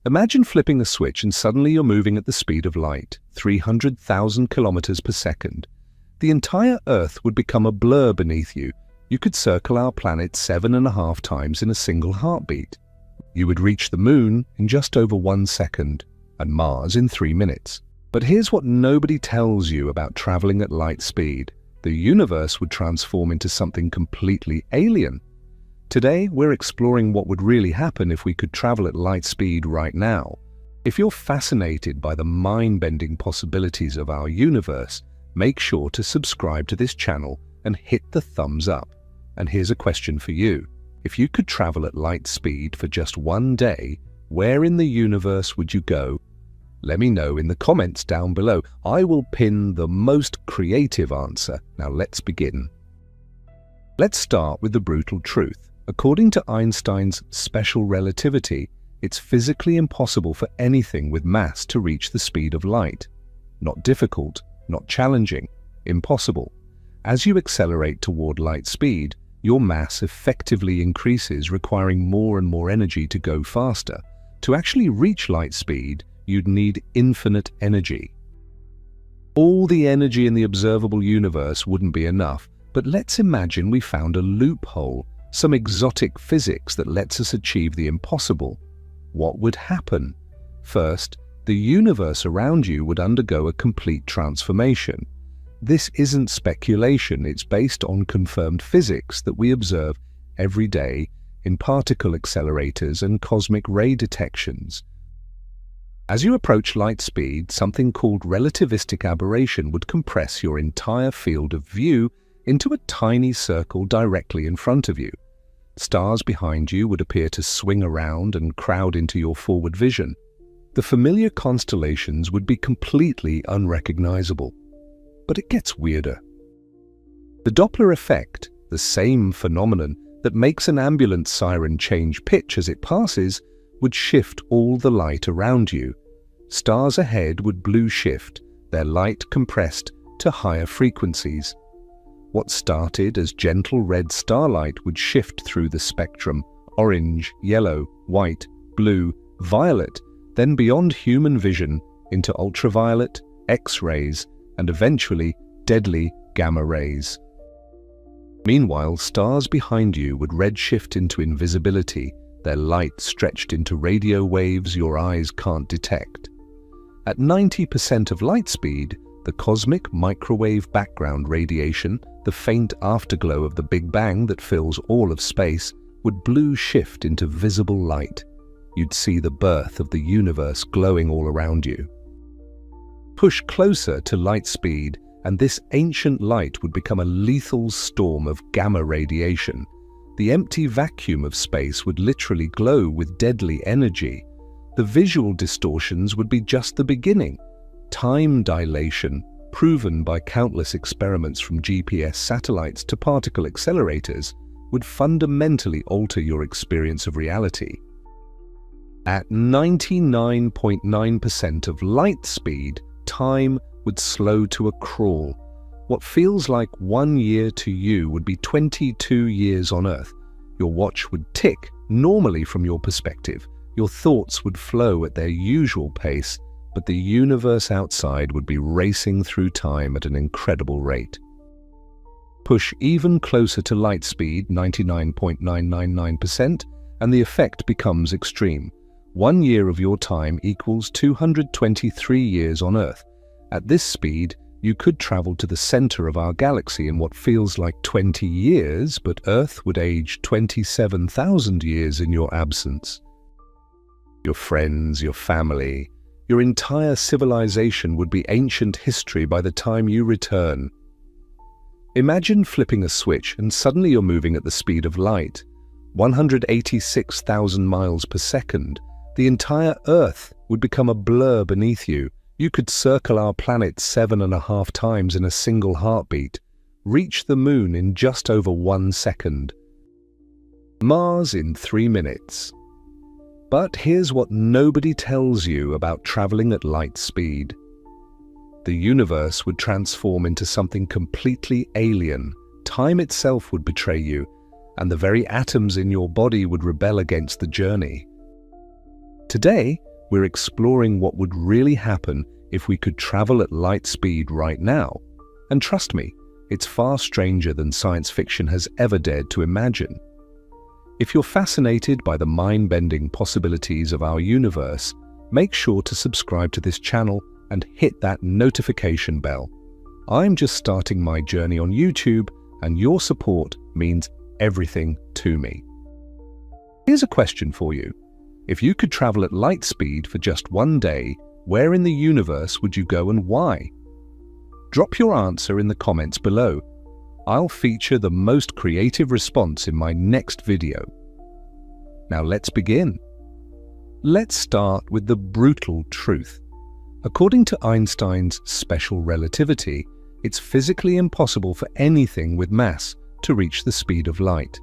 Imagine flipping a switch and suddenly you're moving at the speed of light, 300,000 kilometers per second. The entire Earth would become a blur beneath you. You could circle our planet 7.5 times in a single heartbeat. You would reach the Moon in just over 1 second, and Mars in 3 minutes. But here's what nobody tells you about traveling at light speed. The universe would transform into something completely alien. Today, we're exploring what would really happen if we could travel at light speed right now. If you're fascinated by the mind-bending possibilities of our universe, make sure to subscribe to this channel and hit the thumbs up. And here's a question for you. If you could travel at light speed for just 1 day, where in the universe would you go? Let me know in the comments down below. I will pin the most creative answer. Now let's begin. Let's start with the brutal truth. According to Einstein's special relativity, it's physically impossible for anything with mass to reach the speed of light. Not difficult, not challenging, impossible. As you accelerate toward light speed, your mass effectively increases, requiring more and more energy to go faster. To actually reach light speed, you'd need infinite energy. All the energy in the observable universe wouldn't be enough, but let's imagine we found a loophole, some exotic physics that lets us achieve the impossible. What would happen? First, the universe around you would undergo a complete transformation. This isn't speculation, it's based on confirmed physics that we observe every day in particle accelerators and cosmic ray detections. As you approach light speed, something called relativistic aberration would compress your entire field of view into a tiny circle directly in front of you. Stars behind you would appear to swing around and crowd into your forward vision. The familiar constellations would be completely unrecognizable. But it gets weirder. The Doppler effect, the same phenomenon that makes an ambulance siren change pitch as it passes, would shift all the light around you. Stars ahead would blue shift, their light compressed to higher frequencies. What started as gentle red starlight would shift through the spectrum, orange, yellow, white, blue, violet, then beyond human vision into ultraviolet, X-rays, and eventually deadly gamma rays. Meanwhile, stars behind you would redshift into invisibility, their light stretched into radio waves your eyes can't detect. At 90% of light speed, the cosmic microwave background radiation, the faint afterglow of the Big Bang that fills all of space, would blue shift into visible light. You'd see the birth of the universe glowing all around you. Push closer to light speed, and this ancient light would become a lethal storm of gamma radiation. The empty vacuum of space would literally glow with deadly energy. The visual distortions would be just the beginning. Time dilation, proven by countless experiments from GPS satellites to particle accelerators, would fundamentally alter your experience of reality. At 99.9% of light speed, time would slow to a crawl. What feels like 1 year to you would be 22 years on Earth. Your watch would tick normally from your perspective. Your thoughts would flow at their usual pace, but the universe outside would be racing through time at an incredible rate. Push even closer to light speed, 99.999%, and the effect becomes extreme. 1 year of your time equals 223 years on Earth. At this speed, you could travel to the center of our galaxy in what feels like 20 years, but Earth would age 27,000 years in your absence. Your friends, your family, your entire civilization would be ancient history by the time you return. Imagine flipping a switch and suddenly you're moving at the speed of light, 186,000 miles per second. The entire Earth would become a blur beneath you. You could circle our planet 7.5 times in a single heartbeat, reach the Moon in just over 1 second, Mars in 3 minutes. But here's what nobody tells you about traveling at light speed. The universe would transform into something completely alien. Time itself would betray you, and the very atoms in your body would rebel against the journey. Today, we're exploring what would really happen if we could travel at light speed right now. And trust me, it's far stranger than science fiction has ever dared to imagine. If you're fascinated by the mind-bending possibilities of our universe, make sure to subscribe to this channel and hit that notification bell. I'm just starting my journey on YouTube, and your support means everything to me. Here's a question for you. If you could travel at light speed for just one day, where in the universe would you go and why? Drop your answer in the comments below. I'll feature the most creative response in my next video. Now let's begin. Let's start with the brutal truth. According to Einstein's special relativity, it's physically impossible for anything with mass to reach the speed of light.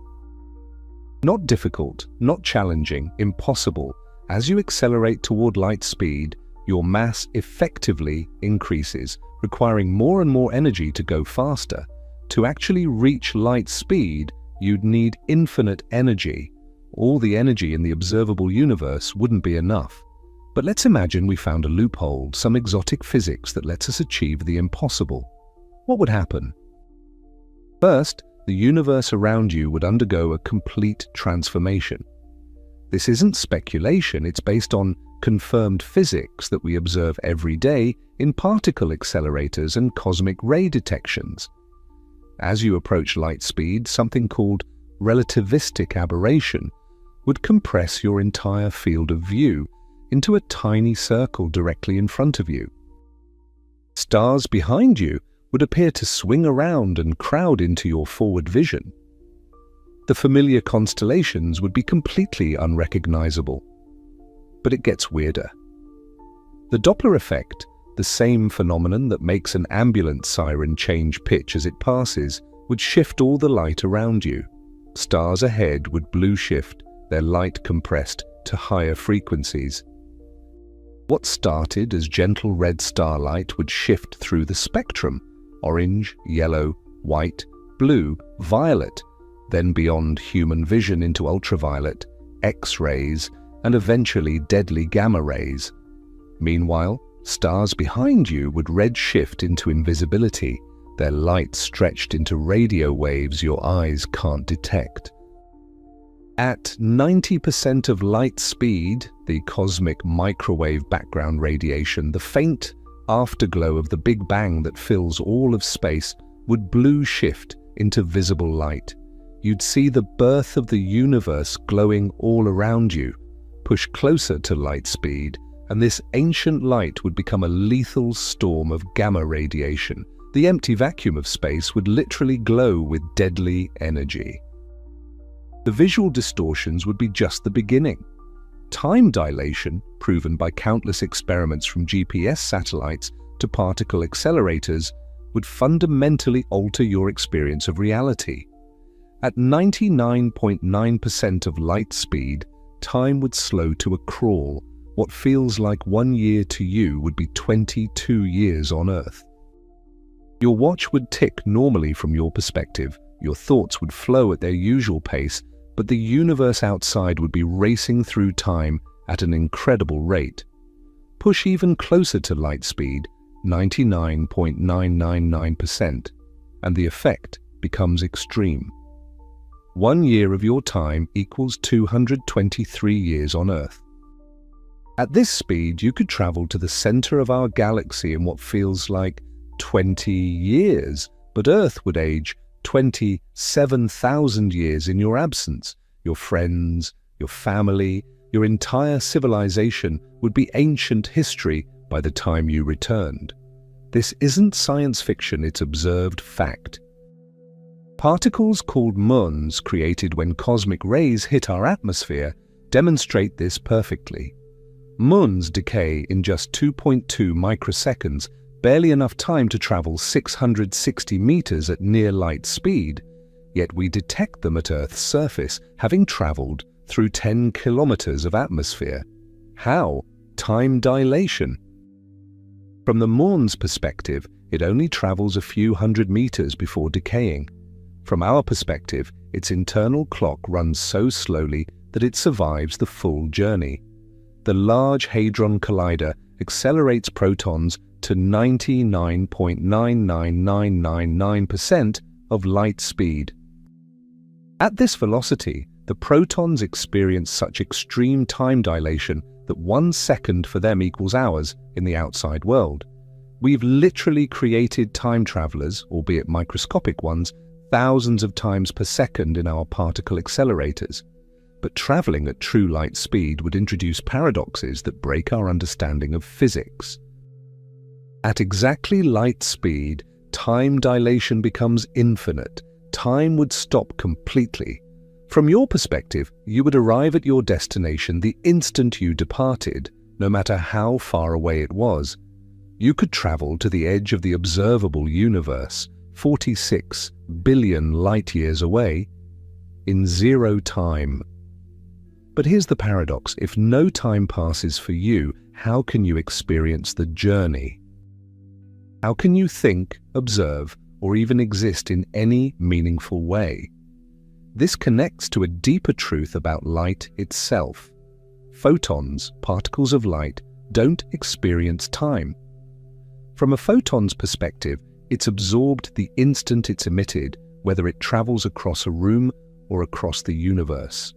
Not difficult, not challenging, impossible. As you accelerate toward light speed, your mass effectively increases, requiring more and more energy to go faster. To actually reach light speed, you'd need infinite energy. All the energy in the observable universe wouldn't be enough. But let's imagine we found a loophole, some exotic physics that lets us achieve the impossible. What would happen? First, the universe around you would undergo a complete transformation. This isn't speculation, it's based on confirmed physics that we observe every day in particle accelerators and cosmic ray detections. As you approach light speed, something called relativistic aberration would compress your entire field of view into a tiny circle directly in front of you. Stars behind you would appear to swing around and crowd into your forward vision. The familiar constellations would be completely unrecognizable. But it gets weirder. The Doppler effect, the same phenomenon that makes an ambulance siren change pitch as it passes, would shift all the light around you. Stars ahead would blue shift, their light compressed to higher frequencies. What started as gentle red starlight would shift through the spectrum: orange, yellow, white, blue, violet, then beyond human vision into ultraviolet, X-rays, and eventually deadly gamma rays. Meanwhile, stars behind you would redshift into invisibility, their light stretched into radio waves your eyes can't detect. At 90% of light speed, the cosmic microwave background radiation, the faint afterglow of the Big Bang that fills all of space, would blue shift into visible light. You'd see the birth of the universe glowing all around you. Push closer to light speed, and this ancient light would become a lethal storm of gamma radiation. The empty vacuum of space would literally glow with deadly energy. The visual distortions would be just the beginning. Time dilation, proven by countless experiments from GPS satellites to particle accelerators, would fundamentally alter your experience of reality. At 99.9% of light speed, time would slow to a crawl. What feels like 1 year to you would be 22 years on Earth. Your watch would tick normally from your perspective, your thoughts would flow at their usual pace, but the universe outside would be racing through time at an incredible rate. Push even closer to light speed, 99.999%, and the effect becomes extreme. 1 year of your time equals 223 years on Earth. At this speed, you could travel to the center of our galaxy in what feels like 20 years, but Earth would age 27,000 years in your absence. Your friends, your family, your entire civilization would be ancient history by the time you returned. This isn't science fiction, it's observed fact. Particles called muons, created when cosmic rays hit our atmosphere, demonstrate this perfectly. Muons decay in just 2.2 microseconds, barely enough time to travel 660 meters at near light speed, yet we detect them at Earth's surface, having traveled through 10 kilometers of atmosphere. How? Time dilation. From the muon's perspective, it only travels a few hundred meters before decaying. From our perspective, its internal clock runs so slowly that it survives the full journey. the Large Hadron Collider accelerates protons to 99.99999% of light speed. At this velocity, the protons experience such extreme time dilation that 1 second for them equals hours in the outside world. We've literally created time travelers, albeit microscopic ones, thousands of times per second in our particle accelerators. But traveling at true light speed would introduce paradoxes that break our understanding of physics. At exactly light speed, time dilation becomes infinite. Time would stop completely. From your perspective, you would arrive at your destination the instant you departed, no matter how far away it was. You could travel to the edge of the observable universe, 46 billion light-years away, in zero time. But here's the paradox: if no time passes for you, how can you experience the journey? How can you think, observe, or even exist in any meaningful way? This connects to a deeper truth about light itself. Photons, particles of light, don't experience time. From a photon's perspective, it's absorbed the instant it's emitted, whether it travels across a room or across the universe.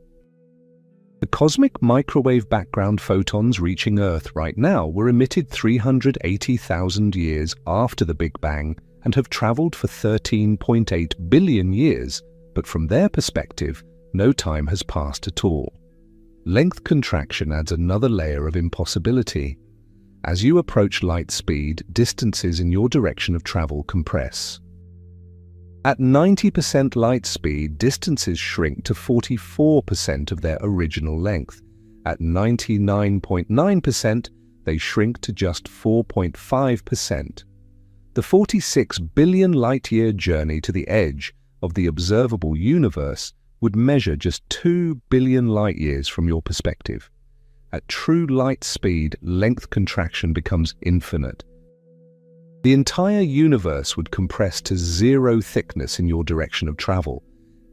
The cosmic microwave background photons reaching Earth right now were emitted 380,000 years after the Big Bang and have traveled for 13.8 billion years, but from their perspective, no time has passed at all. Length contraction adds another layer of impossibility. As you approach light speed, distances in your direction of travel compress. At 90% light speed, distances shrink to 44% of their original length. At 99.9%, they shrink to just 4.5%. The 46 billion light-year journey to the edge of the observable universe would measure just 2 billion light-years from your perspective. At true light speed, length contraction becomes infinite. The entire universe would compress to zero thickness in your direction of travel.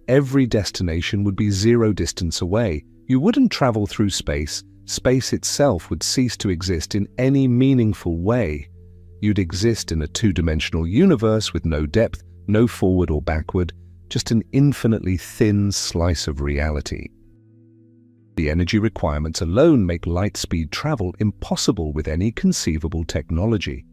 Every destination would be zero distance away. You wouldn't travel through space. Space itself would cease to exist in any meaningful way. You'd exist in a two-dimensional universe with no depth, no forward or backward, just an infinitely thin slice of reality. The energy requirements alone make light-speed travel impossible with any conceivable technology.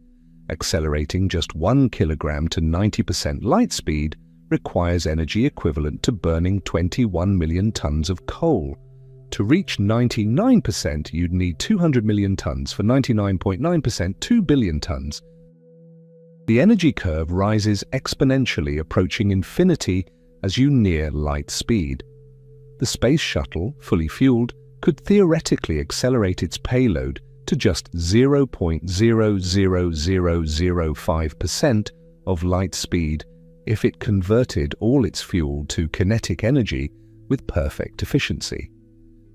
Accelerating just 1 kilogram to 90% light speed requires energy equivalent to burning 21 million tons of coal. To reach 99%, you'd need 200 million tons. For 99.9%, 2 billion tons. The energy curve rises exponentially, approaching infinity as you near light speed. The space shuttle, fully fueled, could theoretically accelerate its payload to just 0.00005% of light speed if it converted all its fuel to kinetic energy with perfect efficiency.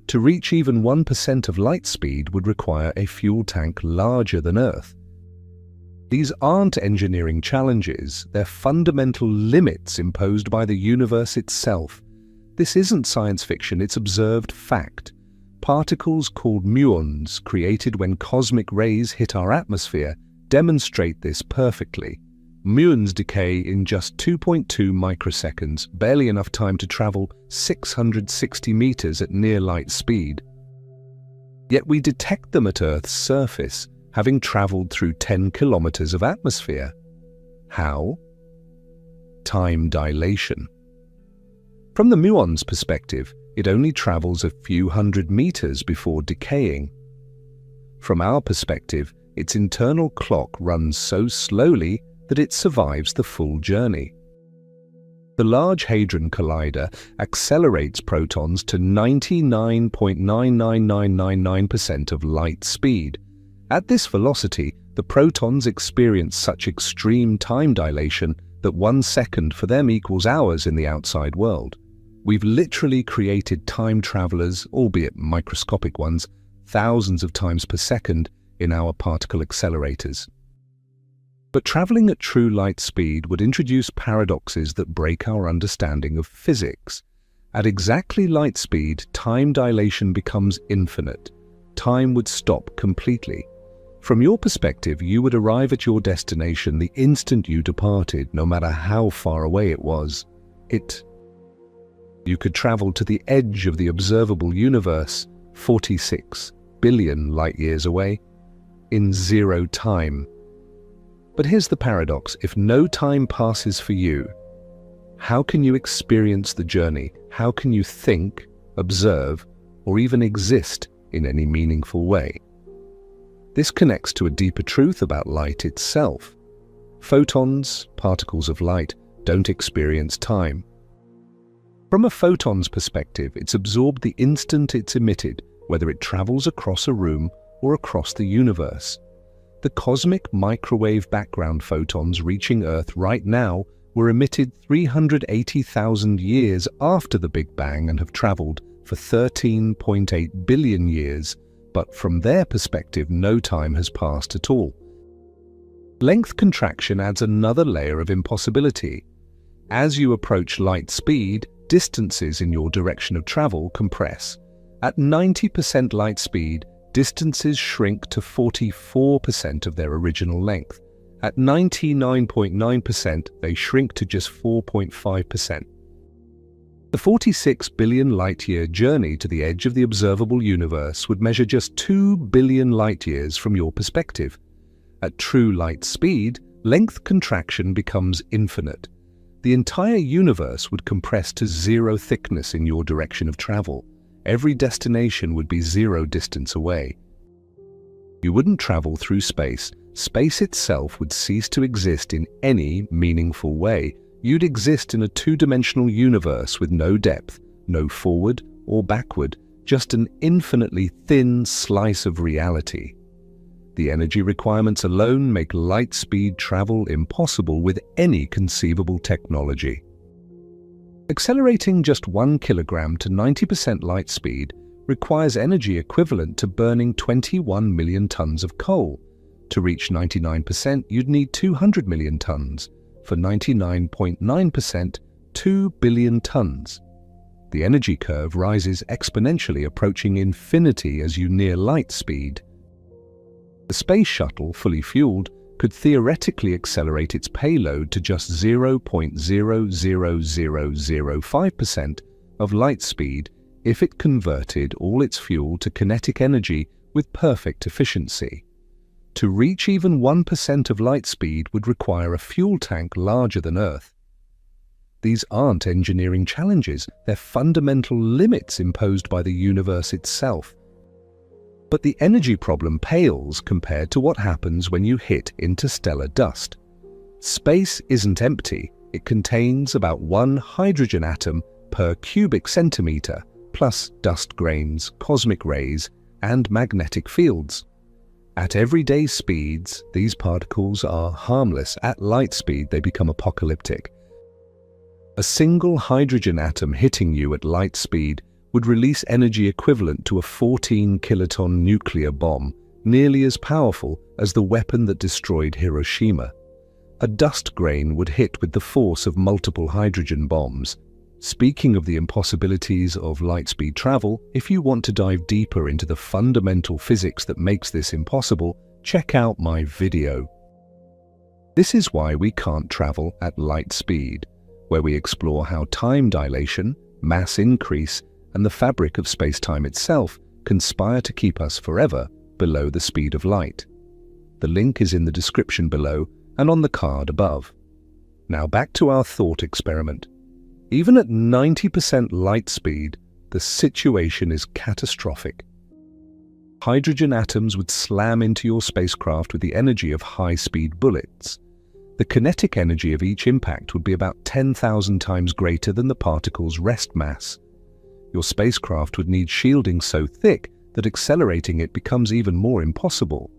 To reach even 1% of light speed would require a fuel tank larger than Earth. These aren't engineering challenges, they're fundamental limits imposed by the universe itself. This isn't science fiction, it's observed fact. Particles called muons, created when cosmic rays hit our atmosphere, demonstrate this perfectly. Muons decay in just 2.2 microseconds, barely enough time to travel 660 meters at near light speed. Yet we detect them at Earth's surface, having traveled through 10 kilometers of atmosphere. How? Time dilation. From the muon's perspective, it only travels a few hundred meters before decaying. From our perspective, its internal clock runs so slowly that it survives the full journey. The Large Hadron Collider accelerates protons to 99.99999% of light speed. At this velocity, the protons experience such extreme time dilation that 1 second for them equals hours in the outside world. We've literally created time travelers, albeit microscopic ones, thousands of times per second in our particle accelerators. But traveling at true light speed would introduce paradoxes that break our understanding of physics. At exactly light speed, time dilation becomes infinite. time would stop completely. From your perspective, you would arrive at your destination the instant you departed, no matter how far away it was. You could travel to the edge of the observable universe, 46 billion light-years away, in 0 time. But here's the paradox: if no time passes for you, how can you experience the journey? How can you think, observe, or even exist in any meaningful way? This connects to a deeper truth about light itself. Photons, particles of light, don't experience time. From a photon's perspective, it's absorbed the instant it's emitted, whether it travels across a room or across the universe. The cosmic microwave background photons reaching Earth right now were emitted 380,000 years after the Big Bang and have traveled for 13.8 billion years, but from their perspective, no time has passed at all. Length contraction adds another layer of impossibility. As you approach light speed, distances in your direction of travel compress. At 90% light speed, distances shrink to 44% of their original length. At 99.9%, they shrink to just 4.5%. The 46 billion light-year journey to the edge of the observable universe would measure just 2 billion light-years from your perspective. At true light speed, length contraction becomes infinite. The entire universe would compress to 0 thickness in your direction of travel. Every destination would be 0 distance away. You wouldn't travel through space. Space itself would cease to exist in any meaningful way. You'd exist in a two-dimensional universe with no depth, no forward or backward, just an infinitely thin slice of reality. The energy requirements alone make light-speed travel impossible with any conceivable technology. Accelerating just 1 kilogram to 90% light speed requires energy equivalent to burning 21 million tons of coal. To reach 99%, you'd need 200 million tons. For 99.9%, 2 billion tons. The energy curve rises exponentially, approaching infinity as you near light speed. The space shuttle, fully fueled, could theoretically accelerate its payload to just 0.00005% of light speed if it converted all its fuel to kinetic energy with perfect efficiency. To reach even 1% of light speed would require a fuel tank larger than Earth. These aren't engineering challenges, they're fundamental limits imposed by the universe itself. But the energy problem pales compared to what happens when you hit interstellar dust. Space isn't empty, it contains about 1 hydrogen atom per cubic centimeter, plus dust grains, cosmic rays, and magnetic fields. At everyday speeds, these particles are harmless. At light speed, they become apocalyptic. A single hydrogen atom hitting you at light speed would release energy equivalent to a 14-kiloton nuclear bomb, nearly as powerful as the weapon that destroyed Hiroshima. A dust grain would hit with the force of multiple hydrogen bombs. Speaking of the impossibilities of light-speed travel, if you want to dive deeper into the fundamental physics that makes this impossible, check out my video. This is why we can't travel at light speed, where we explore how time dilation, mass increase, and the fabric of space-time itself conspire to keep us forever below the speed of light. The link is in the description below and on the card above. Now back to our thought experiment. Even at 90% light speed, the situation is catastrophic. Hydrogen atoms would slam into your spacecraft with the energy of high-speed bullets. The kinetic energy of each impact would be about 10,000 times greater than the particle's rest mass. Your spacecraft would need shielding so thick that accelerating it becomes even more impossible.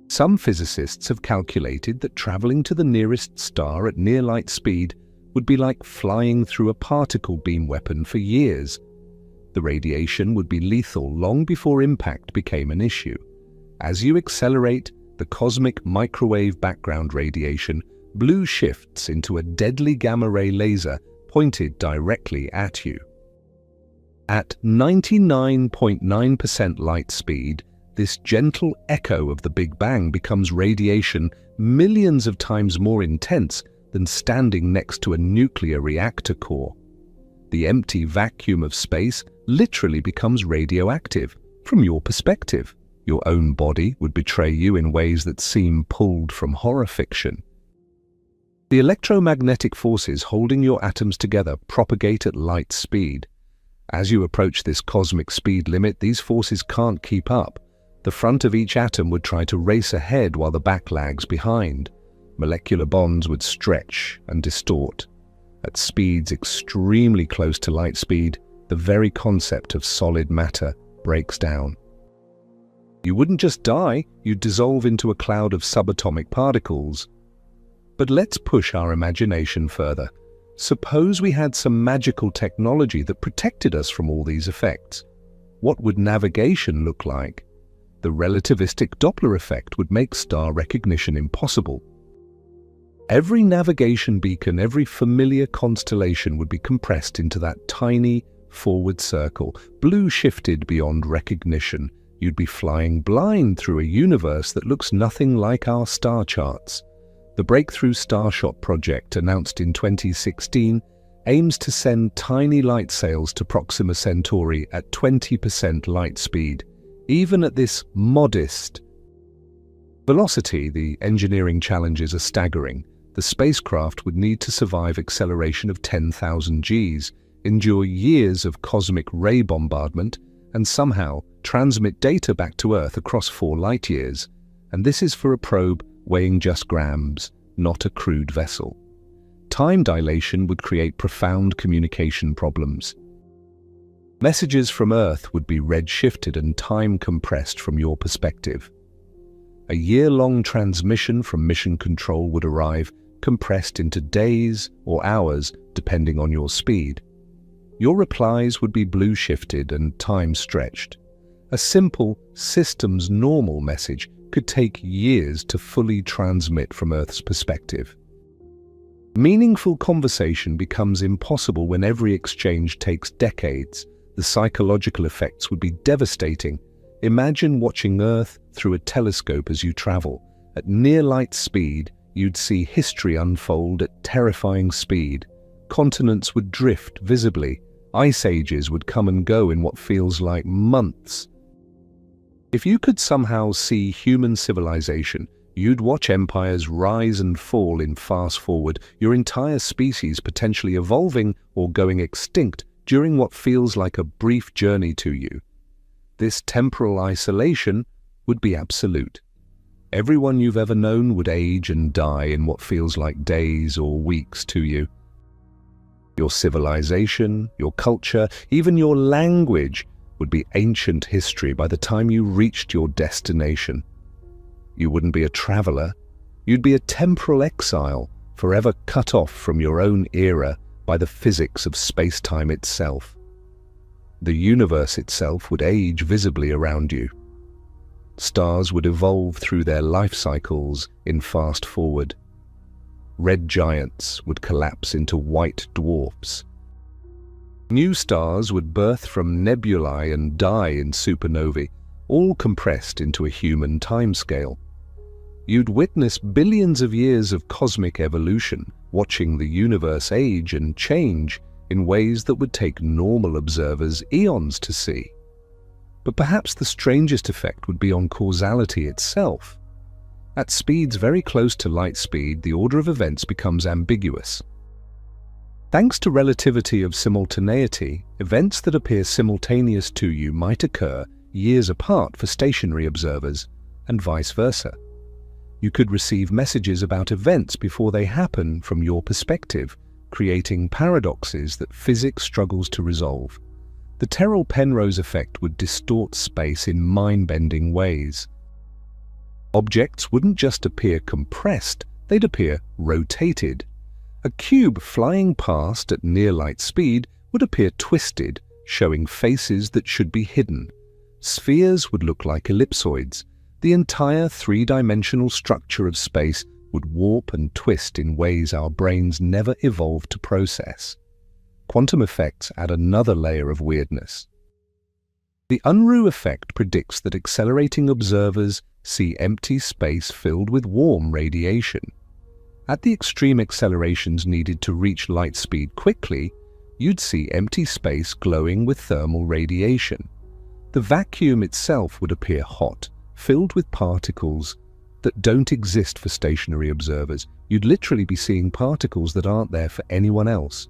Some physicists have calculated that traveling to the nearest star at near light speed would be like flying through a particle beam weapon for years. The radiation would be lethal long before impact became an issue. As you accelerate, the cosmic microwave background radiation blue shifts into a deadly gamma-ray laser pointed directly at you. At 99.9% light speed, this gentle echo of the Big Bang becomes radiation millions of times more intense than standing next to a nuclear reactor core. The empty vacuum of space literally becomes radioactive from your perspective. Your own body would betray you in ways that seem pulled from horror fiction. The electromagnetic forces holding your atoms together propagate at light speed. As you approach this cosmic speed limit, these forces can't keep up. The front of each atom would try to race ahead while the back lags behind. Molecular bonds would stretch and distort. At speeds extremely close to light speed, the very concept of solid matter breaks down. You wouldn't just die, you'd dissolve into a cloud of subatomic particles. But let's push our imagination further. Suppose we had some magical technology that protected us from all these effects. What would navigation look like? The relativistic Doppler effect would make star recognition impossible. Every navigation beacon, every familiar constellation would be compressed into that tiny forward circle, blue shifted beyond recognition. You'd be flying blind through a universe that looks nothing like our star charts. The Breakthrough Starshot project, announced in 2016, aims to send tiny light sails to Proxima Centauri at 20% light speed. Even at this modest velocity, the engineering challenges are staggering. The spacecraft would need to survive acceleration of 10,000 Gs, endure years of cosmic ray bombardment, and somehow transmit data back to Earth across 4 light-years. And this is for a probe weighing just grams, not a crude vessel. Time dilation would create profound communication problems. Messages from Earth would be red-shifted and time compressed from your perspective. A year-long transmission from mission control would arrive, compressed into days or hours, depending on your speed. Your replies would be blue-shifted and time-stretched. A simple systems normal message could take years to fully transmit from Earth's perspective. Meaningful conversation becomes impossible when every exchange takes decades. The psychological effects would be devastating. Imagine watching Earth through a telescope as you travel. At near light speed, you'd see history unfold at terrifying speed. Continents would drift visibly. Ice ages would come and go in what feels like months. If you could somehow see human civilization, you'd watch empires rise and fall in fast forward, your entire species potentially evolving or going extinct during what feels like a brief journey to you. This temporal isolation would be absolute. Everyone you've ever known would age and die in what feels like days or weeks to you. Your civilization, your culture, even your language would be ancient history by the time you reached your destination. You wouldn't be a traveler, you'd be a temporal exile, forever cut off from your own era by the physics of space-time itself. The universe itself would age visibly around you. Stars would evolve through their life cycles in fast forward. Red giants would collapse into white dwarfs. New stars would birth from nebulae and die in supernovae, all compressed into a human timescale. You'd witness billions of years of cosmic evolution, watching the universe age and change in ways that would take normal observers eons to see. But perhaps the strangest effect would be on causality itself. At speeds very close to light speed, the order of events becomes ambiguous. Thanks to relativity of simultaneity, events that appear simultaneous to you might occur years apart for stationary observers, and vice versa. You could receive messages about events before they happen from your perspective, creating paradoxes that physics struggles to resolve. The Terrell-Penrose effect would distort space in mind-bending ways. Objects wouldn't just appear compressed, they'd appear rotated. A cube flying past at near light speed would appear twisted, showing faces that should be hidden. Spheres would look like ellipsoids. The entire three-dimensional structure of space would warp and twist in ways our brains never evolved to process. quantum effects add another layer of weirdness. The Unruh effect predicts that accelerating observers see empty space filled with warm radiation. At the extreme accelerations needed to reach light speed quickly, you'd see empty space glowing with thermal radiation. The vacuum itself would appear hot, filled with particles that don't exist for stationary observers. You'd literally be seeing particles that aren't there for anyone else.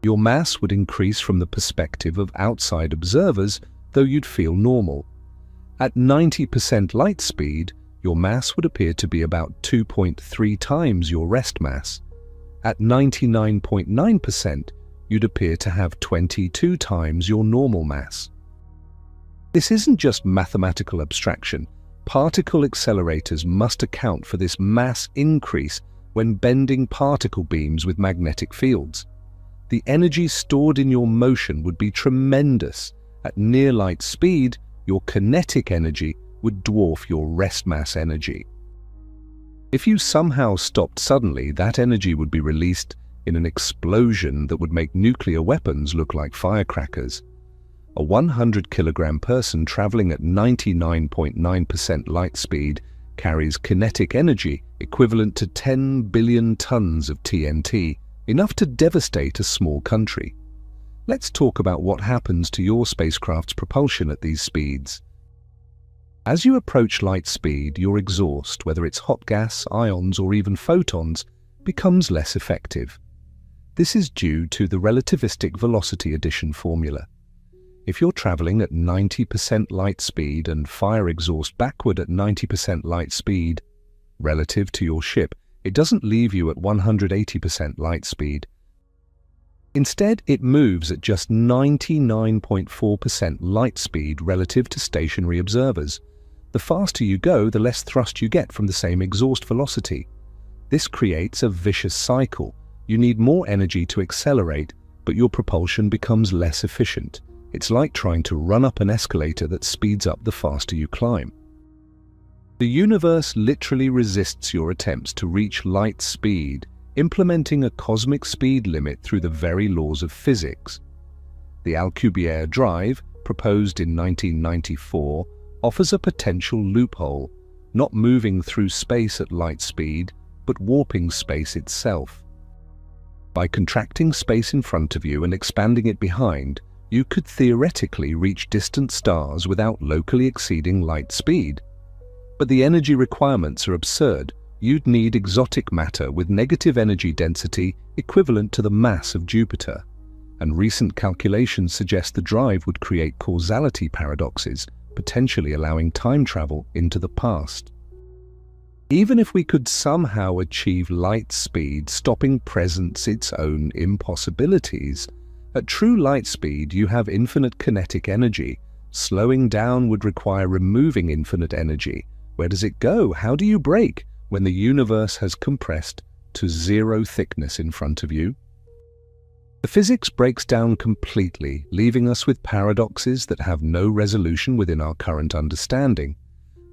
Your mass would increase from the perspective of outside observers, though you'd feel normal. At 90% light speed, your mass would appear to be about 2.3 times your rest mass. At 99.9%, you'd appear to have 22 times your normal mass. This isn't just mathematical abstraction. Particle accelerators must account for this mass increase when bending particle beams with magnetic fields. The energy stored in your motion would be tremendous. At near light speed, your kinetic energy would dwarf your rest mass energy. If you somehow stopped suddenly, that energy would be released in an explosion that would make nuclear weapons look like firecrackers. A 100-kilogram person traveling at 99.9% light speed carries kinetic energy equivalent to 10 billion tons of TNT, enough to devastate a small country. Let's talk about what happens to your spacecraft's propulsion at these speeds. As you approach light speed, your exhaust, whether it's hot gas, ions, or even photons, becomes less effective. This is due to the relativistic velocity addition formula. If you're traveling at 90% light speed and fire exhaust backward at 90% light speed, relative to your ship, it doesn't leave you at 180% light speed. Instead, it moves at just 99.4% light speed relative to stationary observers. The faster you go, the less thrust you get from the same exhaust velocity. This creates a vicious cycle. You need more energy to accelerate, but your propulsion becomes less efficient. It's like trying to run up an escalator that speeds up the faster you climb. The universe literally resists your attempts to reach light speed, implementing a cosmic speed limit through the very laws of physics. The Alcubierre drive, proposed in 1994, offers a potential loophole, not moving through space at light speed, but warping space itself. By contracting space in front of you and expanding it behind, you could theoretically reach distant stars without locally exceeding light speed. But the energy requirements are absurd. You'd need exotic matter with negative energy density equivalent to the mass of Jupiter. And recent calculations suggest the drive would create causality paradoxes, potentially allowing time travel into the past. Even if we could somehow achieve light speed, stopping presents its own impossibilities. At true light speed, you have infinite kinetic energy. Slowing down would require removing infinite energy. Where does it go? How do you brake when the universe has compressed to zero thickness in front of you? The physics breaks down completely, leaving us with paradoxes that have no resolution within our current understanding.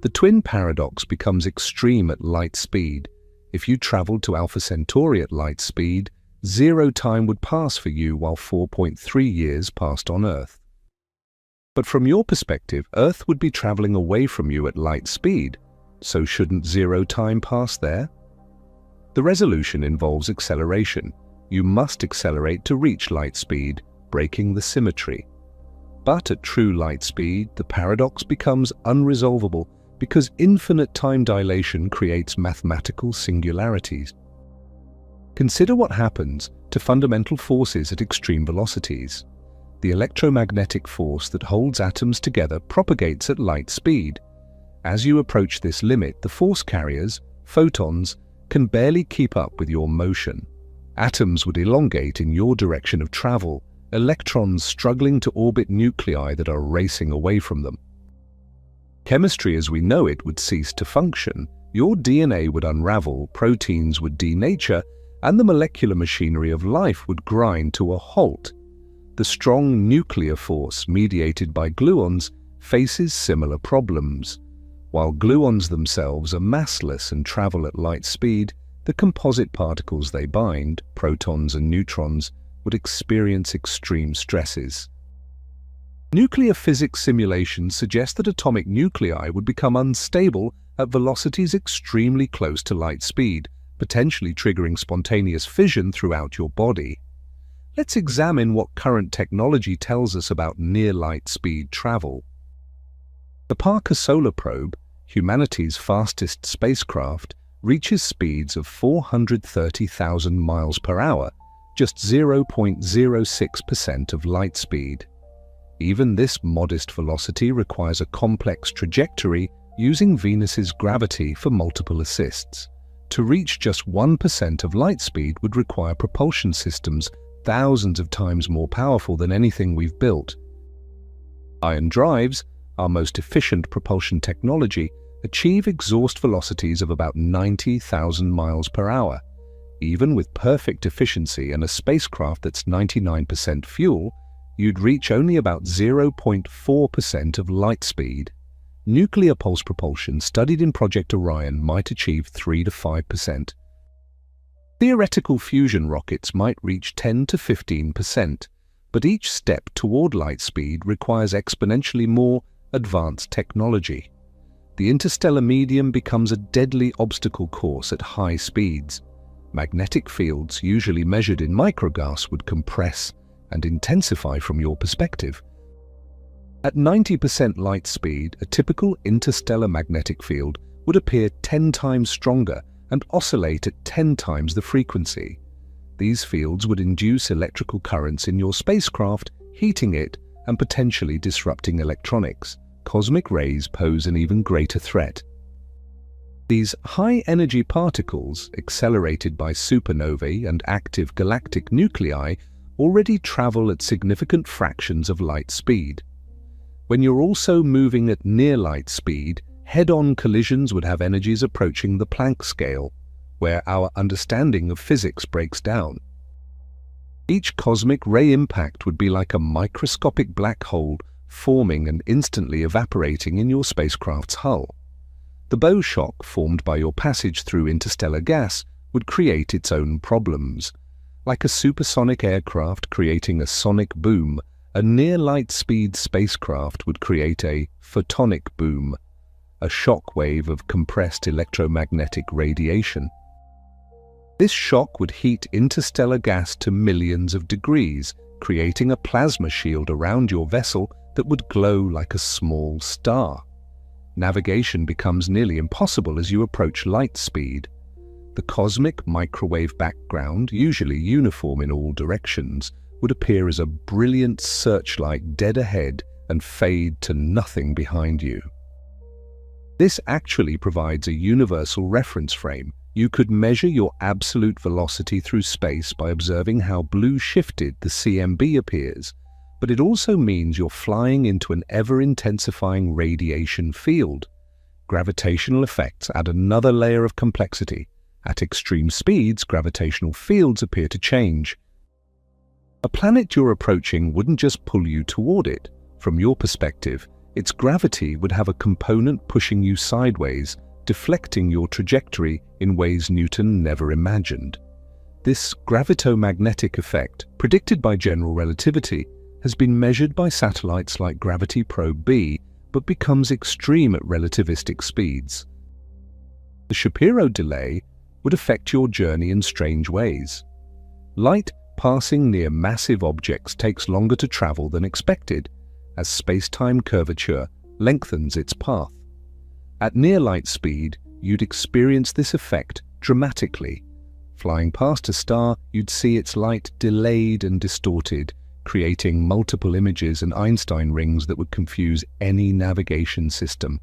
The twin paradox becomes extreme at light speed. If you traveled to Alpha Centauri at light speed, zero time would pass for you while 4.3 years passed on Earth. But from your perspective, Earth would be traveling away from you at light speed, so shouldn't zero time pass there? The resolution involves acceleration. You must accelerate to reach light speed, breaking the symmetry. But at true light speed, the paradox becomes unresolvable because infinite time dilation creates mathematical singularities. Consider what happens to fundamental forces at extreme velocities. The electromagnetic force that holds atoms together propagates at light speed. As you approach this limit, the force carriers, photons, can barely keep up with your motion. Atoms would elongate in your direction of travel, electrons struggling to orbit nuclei that are racing away from them. Chemistry as we know it would cease to function. Your DNA would unravel, proteins would denature, and the molecular machinery of life would grind to a halt. The strong nuclear force mediated by gluons faces similar problems. While gluons themselves are massless and travel at light speed, the composite particles they bind, protons and neutrons, would experience extreme stresses. Nuclear physics simulations suggest that atomic nuclei would become unstable at velocities extremely close to light speed, potentially triggering spontaneous fission throughout your body. Let's examine what current technology tells us about near-light speed travel. The Parker Solar Probe, humanity's fastest spacecraft, reaches speeds of 430,000 miles per hour, just 0.06% of light speed. Even this modest velocity requires a complex trajectory using Venus's gravity for multiple assists. To reach just 1% of light speed would require propulsion systems thousands of times more powerful than anything we've built. Ion drives, our most efficient propulsion technology, achieve exhaust velocities of about 90,000 miles per hour. Even with perfect efficiency and a spacecraft that's 99% fuel, you'd reach only about 0.4% of light speed. Nuclear pulse propulsion studied in Project Orion might achieve 3 to 5%. Theoretical fusion rockets might reach 10 to 15%, but each step toward light speed requires exponentially more advanced technology. The interstellar medium becomes a deadly obstacle course at high speeds. Magnetic fields, usually measured in microgas, would compress and intensify from your perspective. At 90% light speed, a typical interstellar magnetic field would appear 10 times stronger and oscillate at 10 times the frequency. These fields would induce electrical currents in your spacecraft, heating it and potentially disrupting electronics. Cosmic rays pose an even greater threat. These high-energy particles, accelerated by supernovae and active galactic nuclei, already travel at significant fractions of light speed. When you're also moving at near light speed, head-on collisions would have energies approaching the Planck scale, where our understanding of physics breaks down. Each cosmic ray impact would be like a microscopic black hole forming and instantly evaporating in your spacecraft's hull. The bow shock formed by your passage through interstellar gas would create its own problems. Like a supersonic aircraft creating a sonic boom, a near-light speed spacecraft would create a photonic boom, a shock wave of compressed electromagnetic radiation. This shock would heat interstellar gas to millions of degrees, creating a plasma shield around your vessel that would glow like a small star. Navigation becomes nearly impossible as you approach light speed. The cosmic microwave background, usually uniform in all directions, would appear as a brilliant searchlight dead ahead and fade to nothing behind you. This actually provides a universal reference frame. You could measure your absolute velocity through space by observing how blue shifted the CMB appears, but it also means you're flying into an ever-intensifying radiation field. Gravitational effects add another layer of complexity. At extreme speeds, gravitational fields appear to change. A planet you're approaching wouldn't just pull you toward it. From your perspective, its gravity would have a component pushing you sideways, deflecting your trajectory in ways Newton never imagined. This gravitomagnetic effect, predicted by general relativity, has been measured by satellites like Gravity Probe B, but becomes extreme at relativistic speeds. The Shapiro delay would affect your journey in strange ways. Light passing near massive objects takes longer to travel than expected, as space-time curvature lengthens its path. At near light speed, you'd experience this effect dramatically. Flying past a star, you'd see its light delayed and distorted, creating multiple images and Einstein rings that would confuse any navigation system.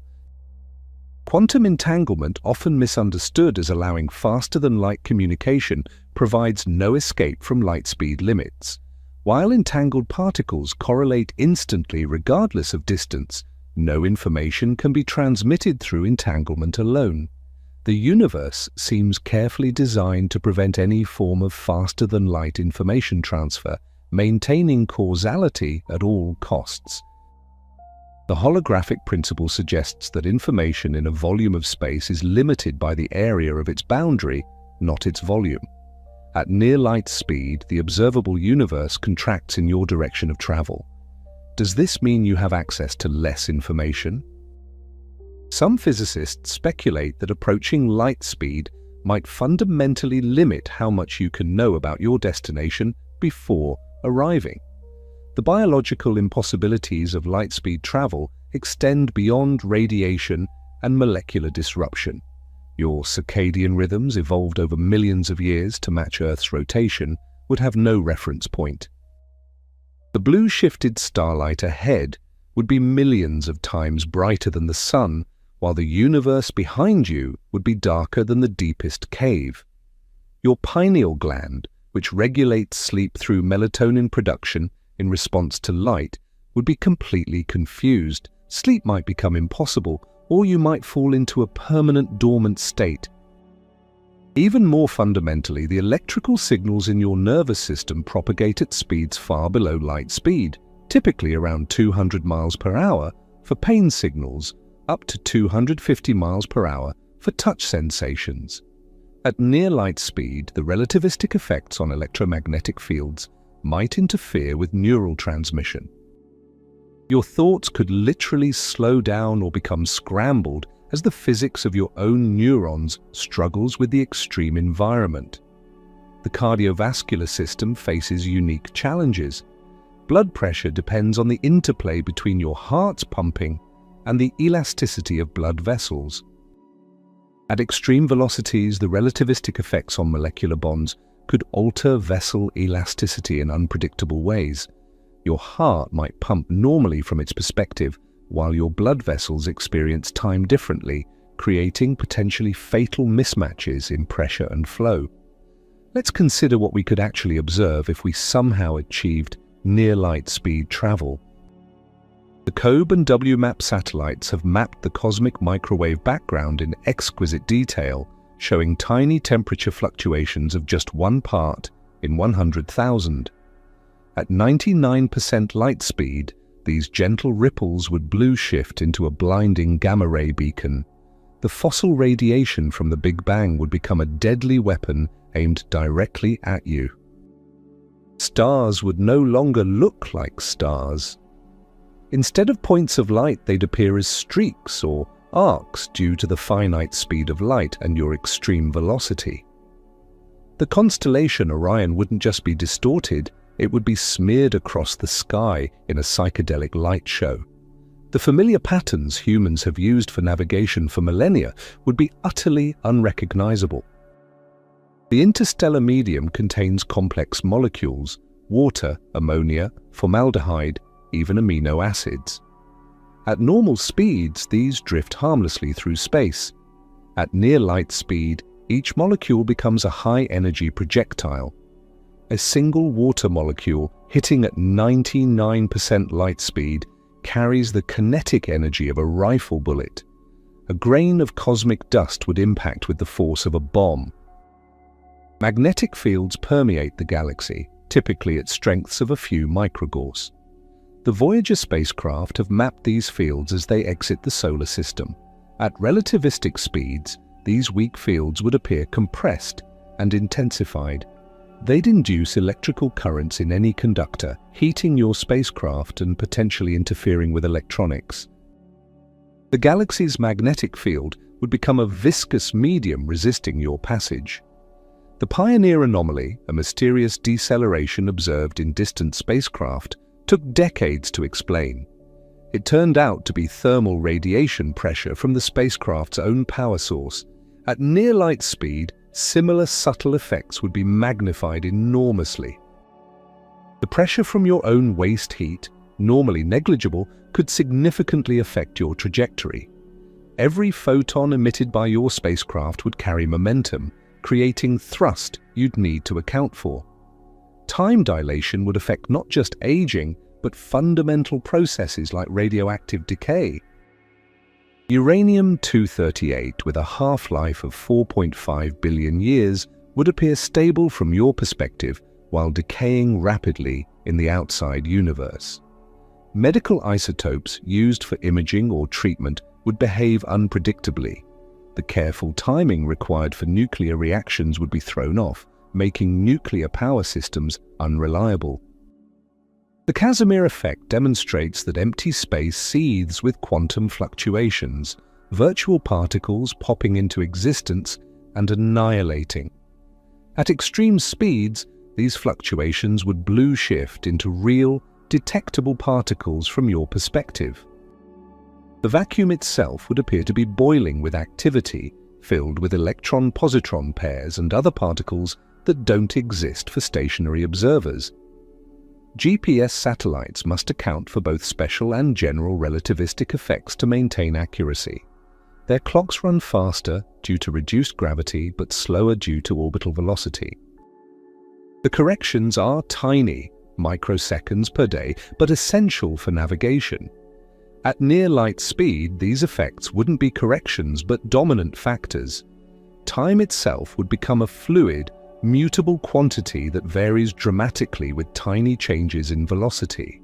Quantum entanglement, often misunderstood as allowing faster-than-light communication, provides no escape from light speed limits. While entangled particles correlate instantly regardless of distance, no information can be transmitted through entanglement alone. The universe seems carefully designed to prevent any form of faster-than-light information transfer, maintaining causality at all costs. The holographic principle suggests that information in a volume of space is limited by the area of its boundary, not its volume. At near light speed, the observable universe contracts in your direction of travel. Does this mean you have access to less information? Some physicists speculate that approaching light speed might fundamentally limit how much you can know about your destination before arriving. The biological impossibilities of light speed travel extend beyond radiation and molecular disruption. Your circadian rhythms, evolved over millions of years to match Earth's rotation, would have no reference point. The blue shifted starlight ahead would be millions of times brighter than the sun, while the universe behind you would be darker than the deepest cave. Your pineal gland, which regulates sleep through melatonin production in response to light, would be completely confused. Sleep might become impossible, or you might fall into a permanent dormant state. Even more fundamentally, the electrical signals in your nervous system propagate at speeds far below light speed, typically around 200 miles per hour for pain signals, up to 250 miles per hour for touch sensations. At near light speed, the relativistic effects on electromagnetic fields might interfere with neural transmission. Your thoughts could literally slow down or become scrambled as the physics of your own neurons struggles with the extreme environment. The cardiovascular system faces unique challenges. Blood pressure depends on the interplay between your heart's pumping and the elasticity of blood vessels. At extreme velocities, the relativistic effects on molecular bonds could alter vessel elasticity in unpredictable ways. Your heart might pump normally from its perspective, while your blood vessels experience time differently, creating potentially fatal mismatches in pressure and flow. Let's consider what we could actually observe if we somehow achieved near light speed travel. The COBE and WMAP satellites have mapped the cosmic microwave background in exquisite detail, showing tiny temperature fluctuations of just 1 part in 100,000. At 99% light speed, these gentle ripples would blue shift into a blinding gamma-ray beacon. The fossil radiation from the Big Bang would become a deadly weapon aimed directly at you. Stars would no longer look like stars. Instead of points of light, they'd appear as streaks or arcs due to the finite speed of light and your extreme velocity. The constellation Orion wouldn't just be distorted, it would be smeared across the sky in a psychedelic light show. The familiar patterns humans have used for navigation for millennia would be utterly unrecognizable. The interstellar medium contains complex molecules: water, ammonia, formaldehyde, even amino acids. At normal speeds, these drift harmlessly through space. At near light speed, each molecule becomes a high-energy projectile. A single water molecule hitting at 99% light speed carries the kinetic energy of a rifle bullet. A grain of cosmic dust would impact with the force of a bomb. Magnetic fields permeate the galaxy, typically at strengths of a few microgauss. The Voyager spacecraft have mapped these fields as they exit the solar system. At relativistic speeds, these weak fields would appear compressed and intensified. They'd induce electrical currents in any conductor, heating your spacecraft and potentially interfering with electronics. The galaxy's magnetic field would become a viscous medium resisting your passage. The Pioneer anomaly, a mysterious deceleration observed in distant spacecraft, took decades to explain. It turned out to be thermal radiation pressure from the spacecraft's own power source. At near light speed, similar subtle effects would be magnified enormously. The pressure from your own waste heat, normally negligible, could significantly affect your trajectory. Every photon emitted by your spacecraft would carry momentum, creating thrust you'd need to account for. Time dilation would affect not just aging, but fundamental processes like radioactive decay. Uranium-238, with a half-life of 4.5 billion years, would appear stable from your perspective while decaying rapidly in the outside universe. Medical isotopes used for imaging or treatment would behave unpredictably. The careful timing required for nuclear reactions would be thrown off, making nuclear power systems unreliable. The Casimir effect demonstrates that empty space seethes with quantum fluctuations, virtual particles popping into existence and annihilating. At extreme speeds, these fluctuations would blue shift into real, detectable particles from your perspective. The vacuum itself would appear to be boiling with activity, filled with electron-positron pairs and other particles that don't exist for stationary observers. GPS satellites must account for both special and general relativistic effects to maintain accuracy. Their clocks run faster due to reduced gravity but slower due to orbital velocity. The corrections are tiny, microseconds per day, but essential for navigation. At near light speed, these effects wouldn't be corrections but dominant factors. Time itself would become a fluid, mutable quantity that varies dramatically with tiny changes in velocity.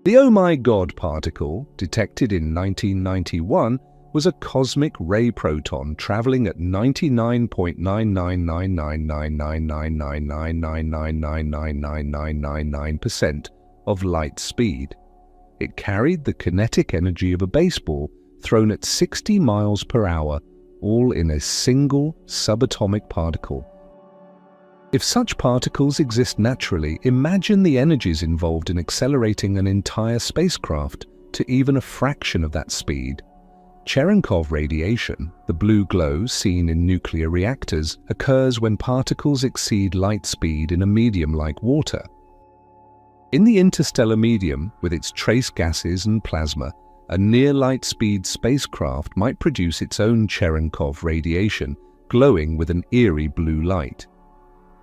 The Oh My God particle, detected in 1991, was a cosmic ray proton traveling at 99.999999999999999% of light speed. It carried the kinetic energy of a baseball thrown at 60 miles per hour, all in a single subatomic particle. If such particles exist naturally, imagine the energies involved in accelerating an entire spacecraft to even a fraction of that speed. Cherenkov radiation, the blue glow seen in nuclear reactors, occurs when particles exceed light speed in a medium like water. In the interstellar medium, with its trace gases and plasma, a near-light speed spacecraft might produce its own Cherenkov radiation, glowing with an eerie blue light.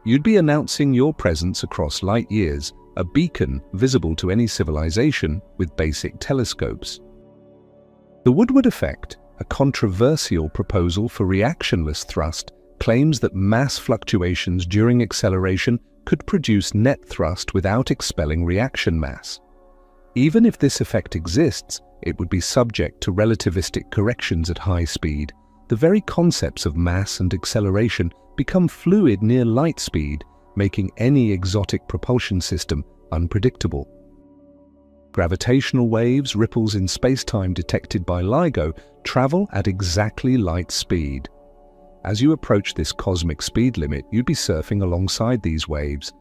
You'd be announcing your presence across light years, a beacon visible to any civilization with basic telescopes. The Woodward effect, a controversial proposal for reactionless thrust, claims that mass fluctuations during acceleration could produce net thrust without expelling reaction mass. Even if this effect exists, it would be subject to relativistic corrections at high speed. The very concepts of mass and acceleration become fluid near light speed, making any exotic propulsion system unpredictable. Gravitational waves, ripples in space-time detected by LIGO, travel at exactly light speed. As you approach this cosmic speed limit, you'd be surfing alongside these waves.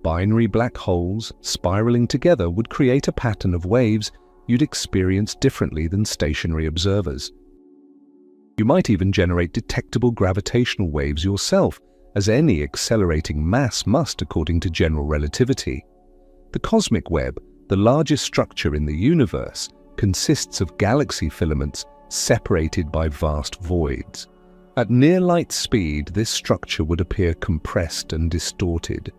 Binary black holes, spiraling together, would create a pattern of waves you'd experience differently than stationary observers. You might even generate detectable gravitational waves yourself, as any accelerating mass must according to general relativity. The cosmic web, the largest structure in the universe, consists of galaxy filaments separated by vast voids. At near light speed, this structure would appear compressed and distorted.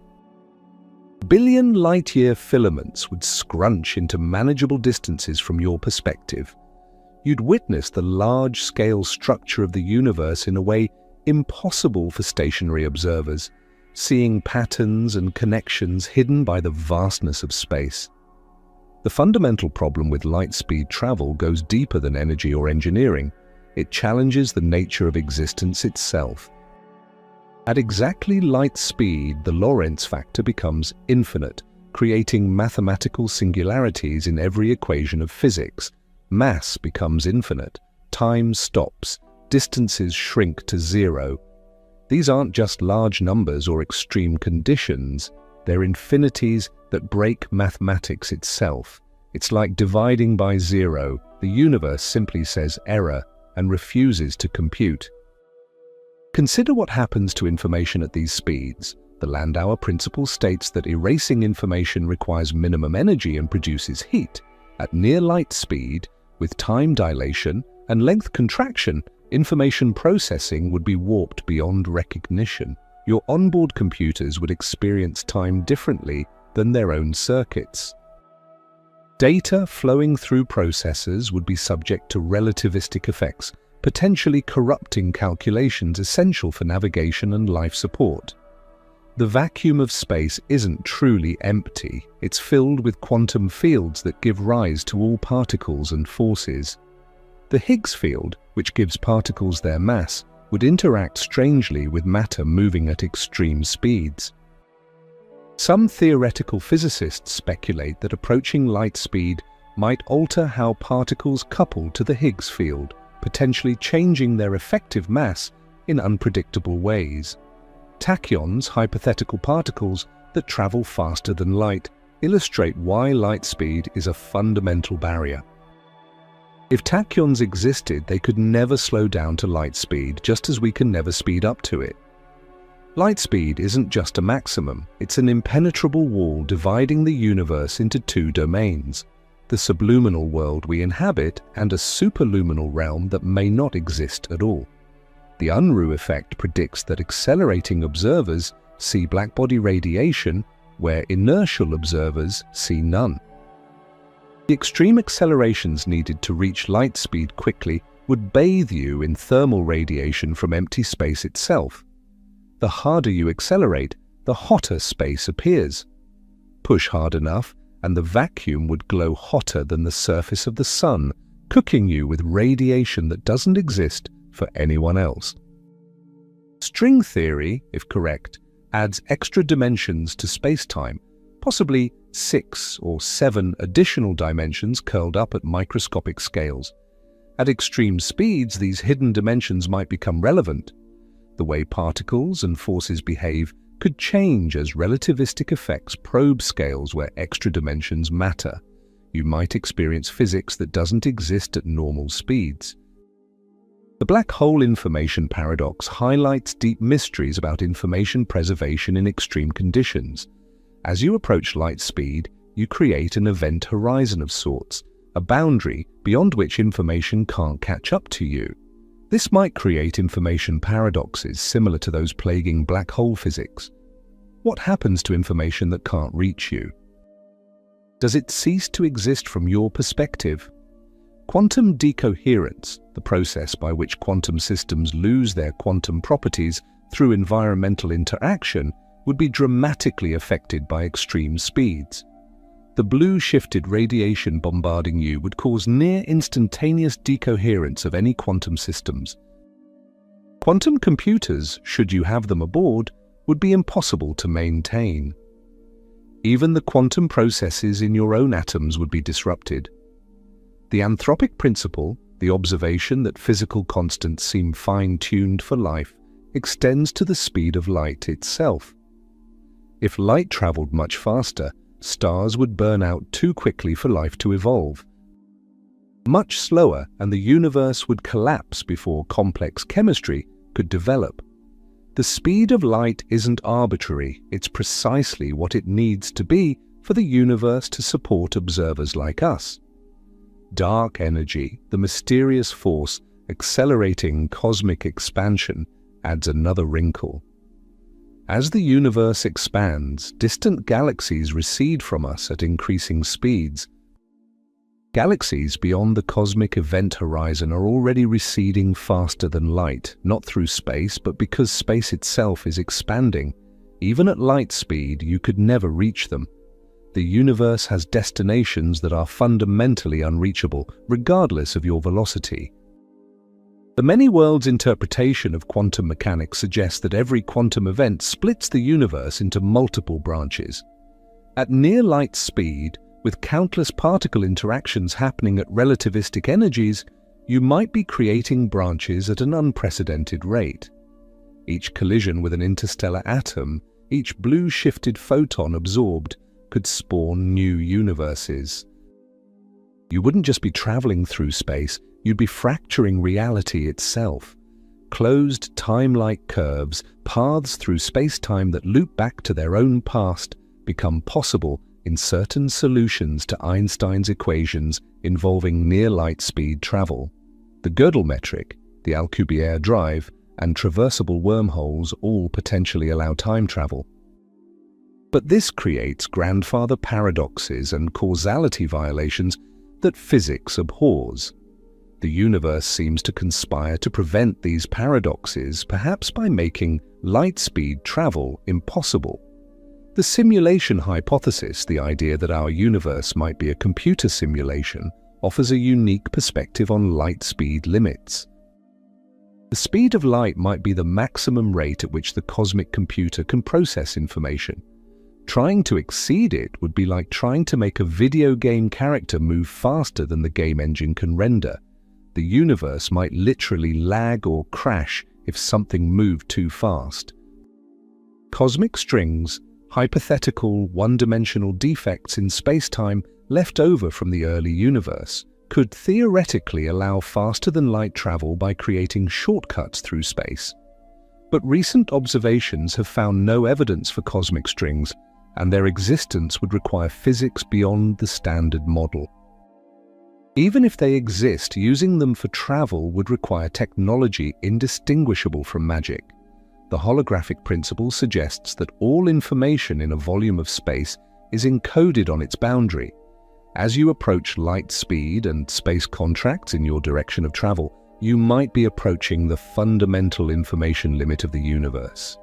Billion light-year filaments would scrunch into manageable distances from your perspective. You'd witness the large-scale structure of the universe in a way impossible for stationary observers, seeing patterns and connections hidden by the vastness of space. The fundamental problem with light-speed travel goes deeper than energy or engineering. It challenges the nature of existence itself. At exactly light speed, the Lorentz factor becomes infinite, creating mathematical singularities in every equation of physics. Mass becomes infinite, time stops, distances shrink to zero. These aren't just large numbers or extreme conditions, they're infinities that break mathematics itself. It's like dividing by zero. The universe simply says error and refuses to compute. Consider what happens to information at these speeds. The Landauer principle states that erasing information requires minimum energy and produces heat. At near light speed, with time dilation and length contraction, information processing would be warped beyond recognition. Your onboard computers would experience time differently than their own circuits. Data flowing through processors would be subject to relativistic effects, potentially corrupting calculations essential for navigation and life support. The vacuum of space isn't truly empty. It's filled with quantum fields that give rise to all particles and forces. The Higgs field, which gives particles their mass, would interact strangely with matter moving at extreme speeds. Some theoretical physicists speculate that approaching light speed might alter how particles couple to the Higgs field, potentially changing their effective mass in unpredictable ways. Tachyons, hypothetical particles that travel faster than light, illustrate why light speed is a fundamental barrier. If tachyons existed, they could never slow down to light speed, just as we can never speed up to it. Light speed isn't just a maximum, it's an impenetrable wall dividing the universe into two domains: the subluminal world we inhabit and a superluminal realm that may not exist at all. The Unruh effect predicts that accelerating observers see blackbody radiation, where inertial observers see none. The extreme accelerations needed to reach light speed quickly would bathe you in thermal radiation from empty space itself. The harder you accelerate, the hotter space appears. Push hard enough, and the vacuum would glow hotter than the surface of the sun, cooking you with radiation that doesn't exist for anyone else. String theory, if correct, adds extra dimensions to space-time, possibly 6 or 7 additional dimensions curled up at microscopic scales. At extreme speeds, these hidden dimensions might become relevant. The way particles and forces behave could change as relativistic effects probe scales where extra dimensions matter. You might experience physics that doesn't exist at normal speeds. The black hole information paradox highlights deep mysteries about information preservation in extreme conditions. As you approach light speed, you create an event horizon of sorts, a boundary beyond which information can't catch up to you. This might create information paradoxes similar to those plaguing black hole physics. What happens to information that can't reach you? Does it cease to exist from your perspective? Quantum decoherence, the process by which quantum systems lose their quantum properties through environmental interaction, would be dramatically affected by extreme speeds. The blue-shifted radiation bombarding you would cause near-instantaneous decoherence of any quantum systems. Quantum computers, should you have them aboard, would be impossible to maintain. Even the quantum processes in your own atoms would be disrupted. The anthropic principle, the observation that physical constants seem fine-tuned for life, extends to the speed of light itself. If light traveled much faster, stars would burn out too quickly for life to evolve. Much slower, and the universe would collapse before complex chemistry could develop. The speed of light isn't arbitrary, it's precisely what it needs to be for the universe to support observers like us. Dark energy, the mysterious force accelerating cosmic expansion, adds another wrinkle. As the universe expands, distant galaxies recede from us at increasing speeds. Galaxies beyond the cosmic event horizon are already receding faster than light, not through space, but because space itself is expanding. Even at light speed, you could never reach them. The universe has destinations that are fundamentally unreachable, regardless of your velocity. The many worlds interpretation of quantum mechanics suggests that every quantum event splits the universe into multiple branches. At near light speed, with countless particle interactions happening at relativistic energies, you might be creating branches at an unprecedented rate. Each collision with an interstellar atom, each blue-shifted photon absorbed, could spawn new universes. You wouldn't just be traveling through space, you'd be fracturing reality itself. Closed time-like curves, paths through space-time that loop back to their own past, become possible in certain solutions to Einstein's equations involving near-light speed travel. The Gödel metric, the Alcubierre drive, and traversable wormholes all potentially allow time travel. But this creates grandfather paradoxes and causality violations that physics abhors. The universe seems to conspire to prevent these paradoxes, perhaps by making light-speed travel impossible. The simulation hypothesis, the idea that our universe might be a computer simulation, offers a unique perspective on light-speed limits. The The speed of light might be the maximum rate at which the cosmic computer can process information. Trying to exceed it would be like trying to make a video game character move faster than the game engine can render. The universe might literally lag or crash if something moved too fast. Cosmic strings, hypothetical one-dimensional defects in space-time left over from the early universe, could theoretically allow faster-than-light travel by creating shortcuts through space. But recent observations have found no evidence for cosmic strings, and their existence would require physics beyond the standard model. Even if they exist, using them for travel would require technology indistinguishable from magic. The holographic principle suggests that all information in a volume of space is encoded on its boundary. As you approach light speed and space contracts in your direction of travel, you might be approaching the fundamental information limit of the universe.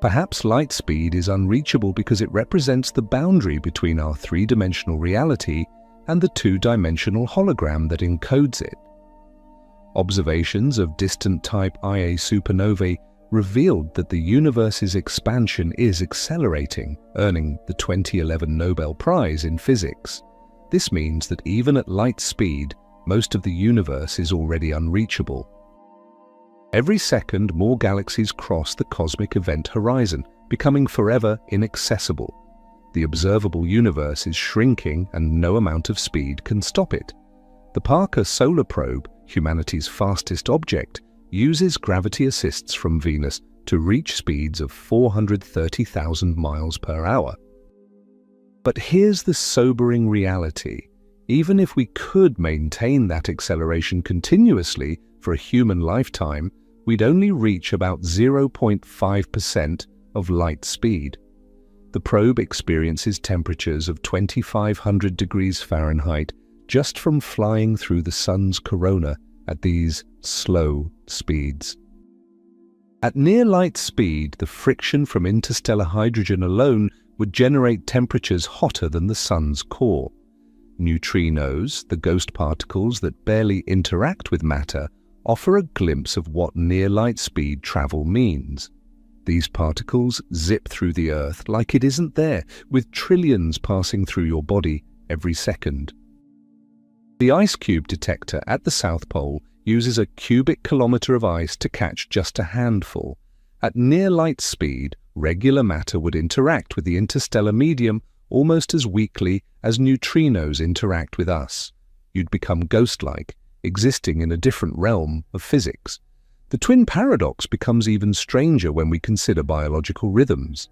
Perhaps light speed is unreachable because it represents the boundary between our three-dimensional reality and the two-dimensional hologram that encodes it. Observations of distant type Ia supernovae revealed that the universe's expansion is accelerating, earning the 2011 Nobel Prize in Physics. This means that even at light speed, most of the universe is already unreachable. Every second, more galaxies cross the cosmic event horizon, becoming forever inaccessible. The observable universe is shrinking, and no amount of speed can stop it. The Parker Solar Probe, humanity's fastest object, uses gravity assists from Venus to reach speeds of 430,000 miles per hour. But here's the sobering reality. Even if we could maintain that acceleration continuously for a human lifetime, we'd only reach about 0.5% of light speed. The probe experiences temperatures of 2,500 degrees Fahrenheit just from flying through the sun's corona at these slow speeds. At near light speed, the friction from interstellar hydrogen alone would generate temperatures hotter than the sun's core. Neutrinos, the ghost particles that barely interact with matter, offer a glimpse of what near light speed travel means. These particles zip through the Earth like it isn't there, with trillions passing through your body every second. The ice cube detector at the South Pole uses a cubic kilometer of ice to catch just a handful. At near light speed, regular matter would interact with the interstellar medium almost as weakly as neutrinos interact with us. You'd become ghost-like, existing in a different realm of physics. The twin paradox becomes even stranger when we consider biological rhythms.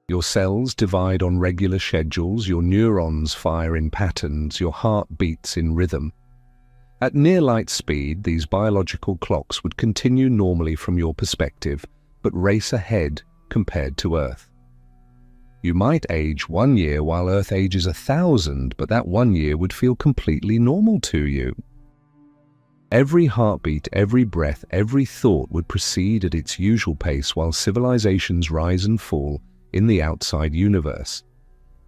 Your cells divide on regular schedules, your neurons fire in patterns, your heart beats in rhythm. At near light speed, these biological clocks would continue normally from your perspective, but race ahead compared to Earth. You might age 1 year while Earth ages 1,000, but that 1 year would feel completely normal to you. Every heartbeat, every breath, every thought would proceed at its usual pace while civilizations rise and fall in the outside universe.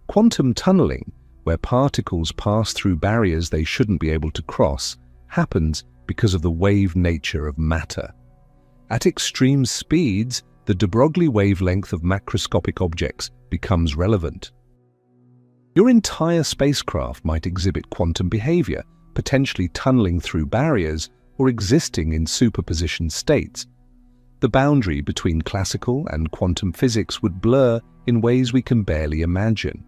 Quantum tunneling, where particles pass through barriers they shouldn't be able to cross, happens because of the wave nature of matter. At extreme speeds, the de Broglie wavelength of macroscopic objects becomes relevant. Your entire spacecraft might exhibit quantum behavior, potentially tunneling through barriers or existing in superposition states. The boundary between classical and quantum physics would blur in ways we can barely imagine.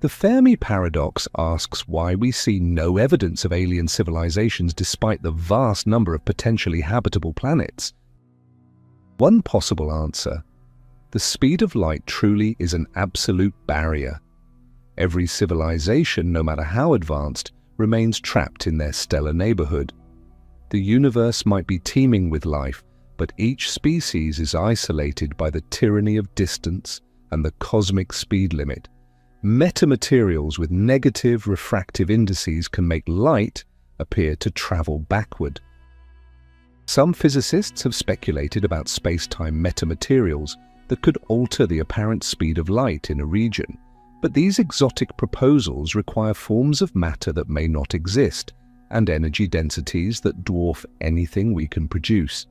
The Fermi paradox asks why we see no evidence of alien civilizations despite the vast number of potentially habitable planets. One possible answer: the speed of light truly is an absolute barrier. Every civilization, no matter how advanced, remains trapped in their stellar neighborhood. The universe might be teeming with life, but each species is isolated by the tyranny of distance and the cosmic speed limit. Metamaterials with negative refractive indices can make light appear to travel backward. Some physicists have speculated about space-time metamaterials that could alter the apparent speed of light in a region, but these exotic proposals require forms of matter that may not exist, and energy densities that dwarf anything we can produce.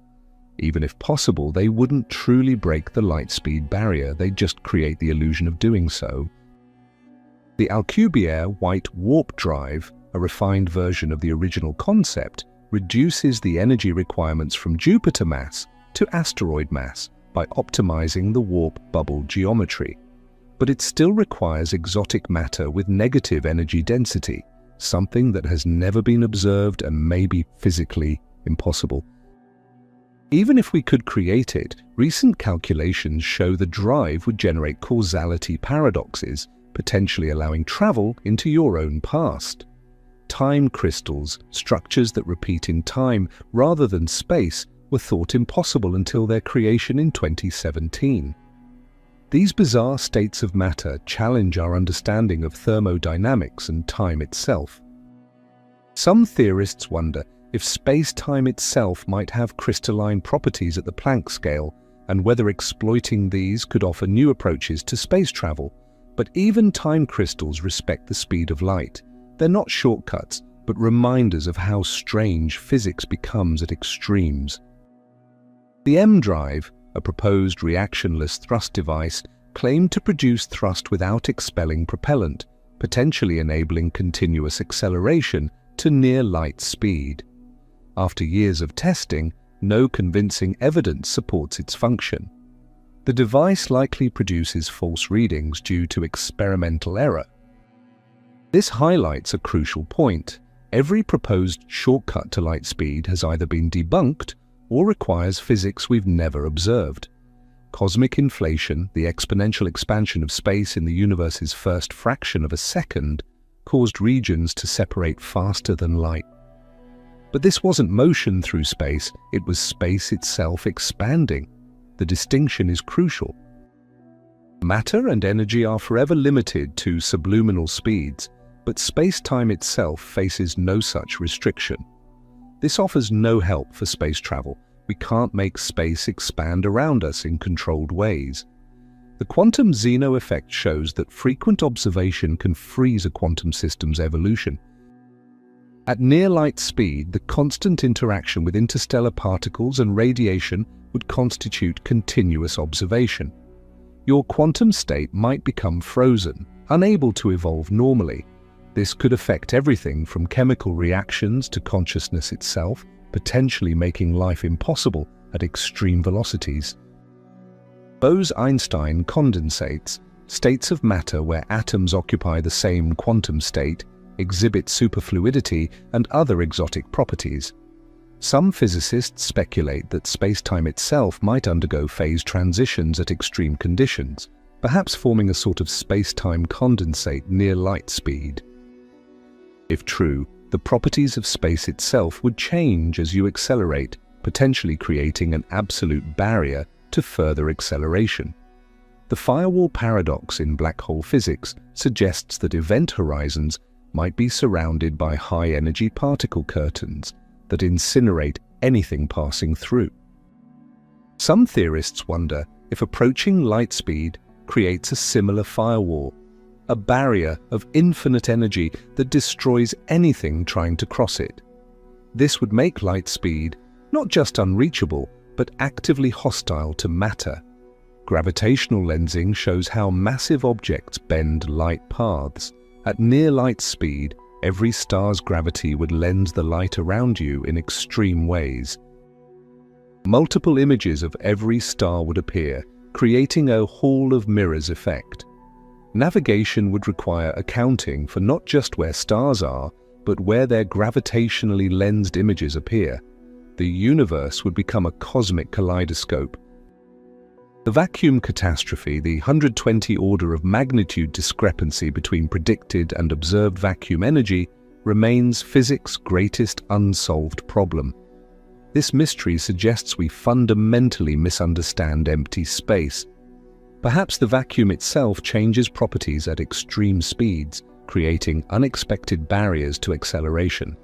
Even if possible, they wouldn't truly break the light-speed barrier, they'd just create the illusion of doing so. The Alcubierre white warp drive, a refined version of the original concept, reduces the energy requirements from Jupiter mass to asteroid mass by optimizing the warp bubble geometry. But it still requires exotic matter with negative energy density, something that has never been observed and may be physically impossible. Even if we could create it, recent calculations show the drive would generate causality paradoxes, potentially allowing travel into your own past. Time crystals, structures that repeat in time rather than space, were thought impossible until their creation in 2017. These bizarre states of matter challenge our understanding of thermodynamics and time itself. Some theorists wonder if space-time itself might have crystalline properties at the Planck scale, and whether exploiting these could offer new approaches to space travel. But even time crystals respect the speed of light. They're not shortcuts, but reminders of how strange physics becomes at extremes. The M drive, a proposed reactionless thrust device, claimed to produce thrust without expelling propellant, potentially enabling continuous acceleration to near light speed. After years of testing, no convincing evidence supports its function. The device likely produces false readings due to experimental error. This highlights a crucial point. Every proposed shortcut to light speed has either been debunked or requires physics we've never observed. Cosmic inflation, the exponential expansion of space in the universe's first fraction of a second, caused regions to separate faster than light. But this wasn't motion through space, it was space itself expanding. The distinction is crucial. Matter and energy are forever limited to subluminal speeds, but space-time itself faces no such restriction. This offers no help for space travel. We can't make space expand around us in controlled ways. The quantum Zeno effect shows that frequent observation can freeze a quantum system's evolution. At near-light speed, the constant interaction with interstellar particles and radiation would constitute continuous observation. Your quantum state might become frozen, unable to evolve normally. This could affect everything from chemical reactions to consciousness itself, potentially making life impossible at extreme velocities. Bose-Einstein condensates, states of matter where atoms occupy the same quantum state, exhibit superfluidity and other exotic properties. Some physicists speculate that space-time itself might undergo phase transitions at extreme conditions, perhaps forming a sort of space-time condensate near light speed. If true, the properties of space itself would change as you accelerate, potentially creating an absolute barrier to further acceleration. The firewall paradox in black hole physics suggests that event horizons might be surrounded by high-energy particle curtains that incinerate anything passing through. Some theorists wonder if approaching light speed creates a similar firewall, a barrier of infinite energy that destroys anything trying to cross it. This would make light speed not just unreachable, but actively hostile to matter. Gravitational lensing shows how massive objects bend light paths. At near light speed, every star's gravity would lend the light around you in extreme ways. Multiple images of every star would appear, creating a hall of mirrors effect. Navigation would require accounting for not just where stars are, but where their gravitationally lensed images appear. The universe would become a cosmic kaleidoscope. The vacuum catastrophe, the 120 order of magnitude discrepancy between predicted and observed vacuum energy, remains physics' greatest unsolved problem. This mystery suggests we fundamentally misunderstand empty space. Perhaps the vacuum itself changes properties at extreme speeds, creating unexpected barriers to acceleration.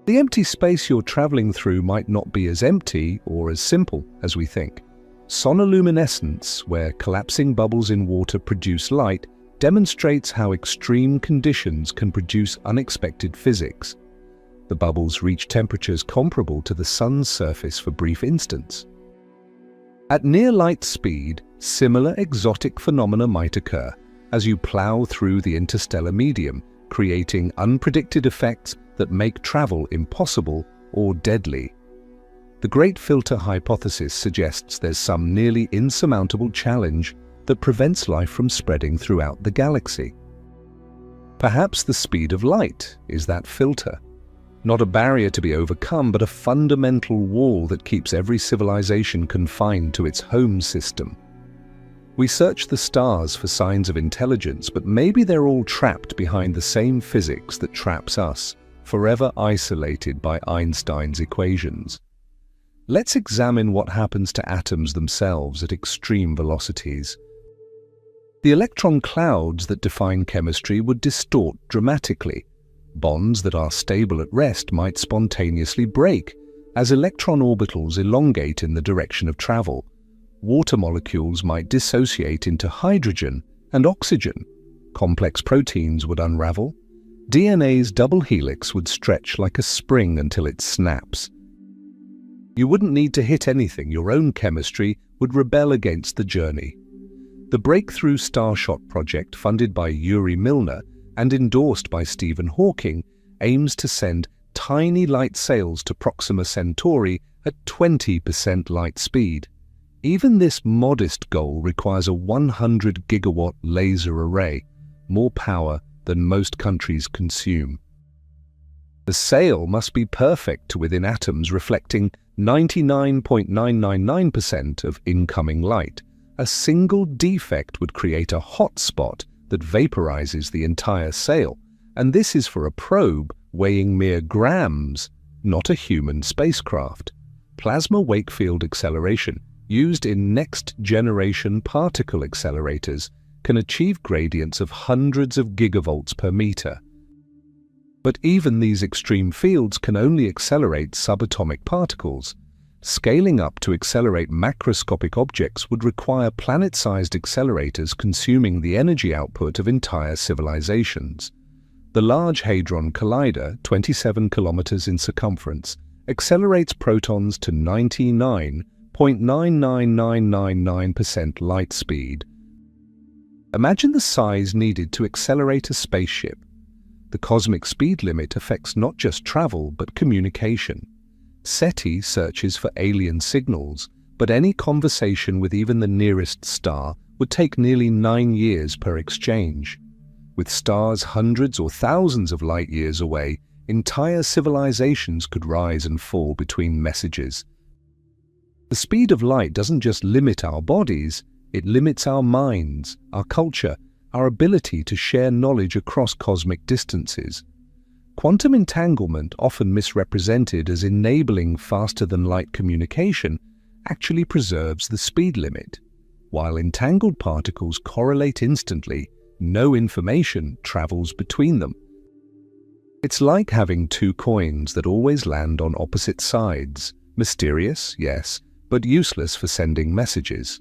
The empty space you're traveling through might not be as empty or as simple as we think. Sonoluminescence, where collapsing bubbles in water produce light, demonstrates how extreme conditions can produce unexpected physics. The bubbles reach temperatures comparable to the sun's surface for brief instants. At near light speed, similar exotic phenomena might occur as you plow through the interstellar medium, creating unpredicted effects that make travel impossible or deadly. The Great Filter hypothesis suggests there's some nearly insurmountable challenge that prevents life from spreading throughout the galaxy. Perhaps the speed of light is that filter. Not a barrier to be overcome, but a fundamental wall that keeps every civilization confined to its home system. We search the stars for signs of intelligence, but maybe they're all trapped behind the same physics that traps us, forever isolated by Einstein's equations. Let's examine what happens to atoms themselves at extreme velocities. The electron clouds that define chemistry would distort dramatically. Bonds that are stable at rest might spontaneously break as electron orbitals elongate in the direction of travel. Water molecules might dissociate into hydrogen and oxygen. Complex proteins would unravel. DNA's double helix would stretch like a spring until it snaps. You wouldn't need to hit anything, your own chemistry would rebel against the journey. The Breakthrough Starshot project, funded by Yuri Milner and endorsed by Stephen Hawking, aims to send tiny light sails to Proxima Centauri at 20% light speed. Even this modest goal requires a 100 gigawatt laser array, more power than most countries consume. The sail must be perfect to within atoms reflecting 99.999% of incoming light. A single defect would create a hot spot that vaporizes the entire sail, and this is for a probe weighing mere grams, not a human spacecraft. Plasma wake-field acceleration, used in next-generation particle accelerators, can achieve gradients of hundreds of gigavolts per meter. But even these extreme fields can only accelerate subatomic particles. Scaling up to accelerate macroscopic objects would require planet-sized accelerators consuming the energy output of entire civilizations. The Large Hadron Collider, 27 kilometers in circumference, accelerates protons to 99.99999% light speed. Imagine the size needed to accelerate a spaceship. The cosmic speed limit affects not just travel, but communication. SETI searches for alien signals, but any conversation with even the nearest star would take nearly 9 years per exchange. With stars hundreds or thousands of light years away, entire civilizations could rise and fall between messages. The speed of light doesn't just limit our bodies, it limits our minds, our culture, our ability to share knowledge across cosmic distances. Quantum entanglement, often misrepresented as enabling faster-than-light communication, actually preserves the speed limit. While entangled particles correlate instantly, no information travels between them. It's like having two coins that always land on opposite sides. Mysterious, yes, but useless for sending messages.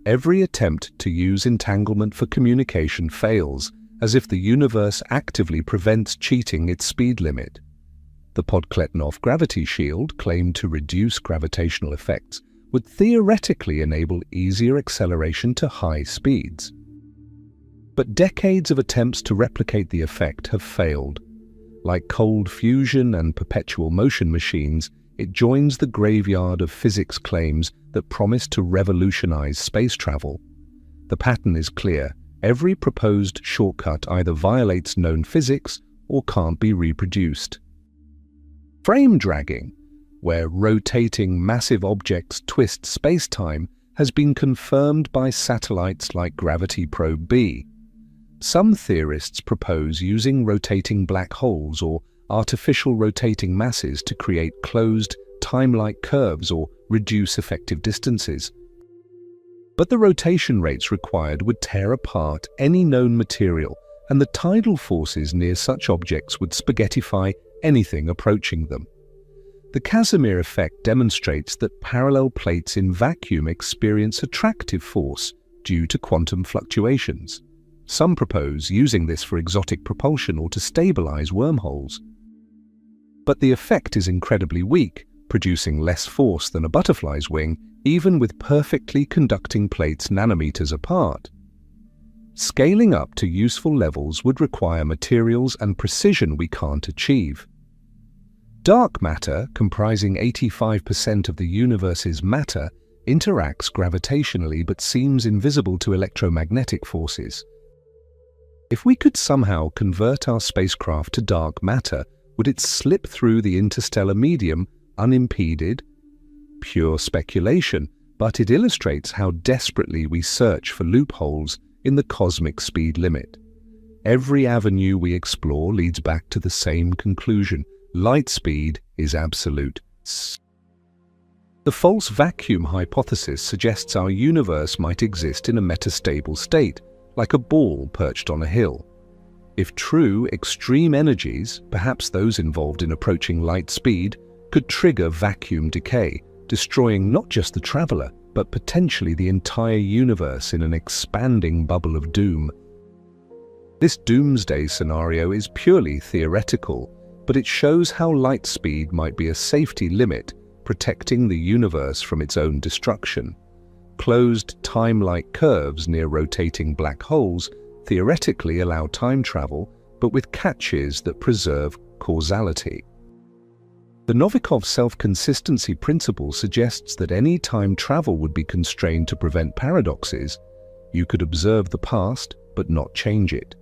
Every attempt to use entanglement for communication fails, as if the universe actively prevents cheating its speed limit. The Podkletnov gravity shield, claimed to reduce gravitational effects, would theoretically enable easier acceleration to high speeds. But decades of attempts to replicate the effect have failed. Like cold fusion and perpetual motion machines, it joins the graveyard of physics claims that promise to revolutionize space travel. The pattern is clear. Every proposed shortcut either violates known physics or can't be reproduced. Frame dragging, where rotating massive objects twist space-time, has been confirmed by satellites like Gravity Probe B. Some theorists propose using rotating black holes or artificial rotating masses to create closed, time-like curves or reduce effective distances. But the rotation rates required would tear apart any known material, and the tidal forces near such objects would spaghettify anything approaching them. The Casimir effect demonstrates that parallel plates in vacuum experience attractive force due to quantum fluctuations. Some propose using this for exotic propulsion or to stabilize wormholes. But the effect is incredibly weak, producing less force than a butterfly's wing, even with perfectly conducting plates nanometers apart. Scaling up to useful levels would require materials and precision we can't achieve. Dark matter, comprising 85% of the universe's matter, interacts gravitationally but seems invisible to electromagnetic forces. If we could somehow convert our spacecraft to dark matter, would it slip through the interstellar medium unimpeded? Pure speculation, but it illustrates how desperately we search for loopholes in the cosmic speed limit. Every avenue we explore leads back to the same conclusion: light speed is absolute. The false vacuum hypothesis suggests our universe might exist in a metastable state, like a ball perched on a hill. If true, extreme energies, perhaps those involved in approaching light speed, could trigger vacuum decay, destroying not just the traveler, but potentially the entire universe in an expanding bubble of doom. This doomsday scenario is purely theoretical, but it shows how light speed might be a safety limit, protecting the universe from its own destruction. Closed time-like curves near rotating black holes theoretically allow time travel, but with catches that preserve causality. The Novikov self-consistency principle suggests that any time travel would be constrained to prevent paradoxes. You could observe the past, but not change it.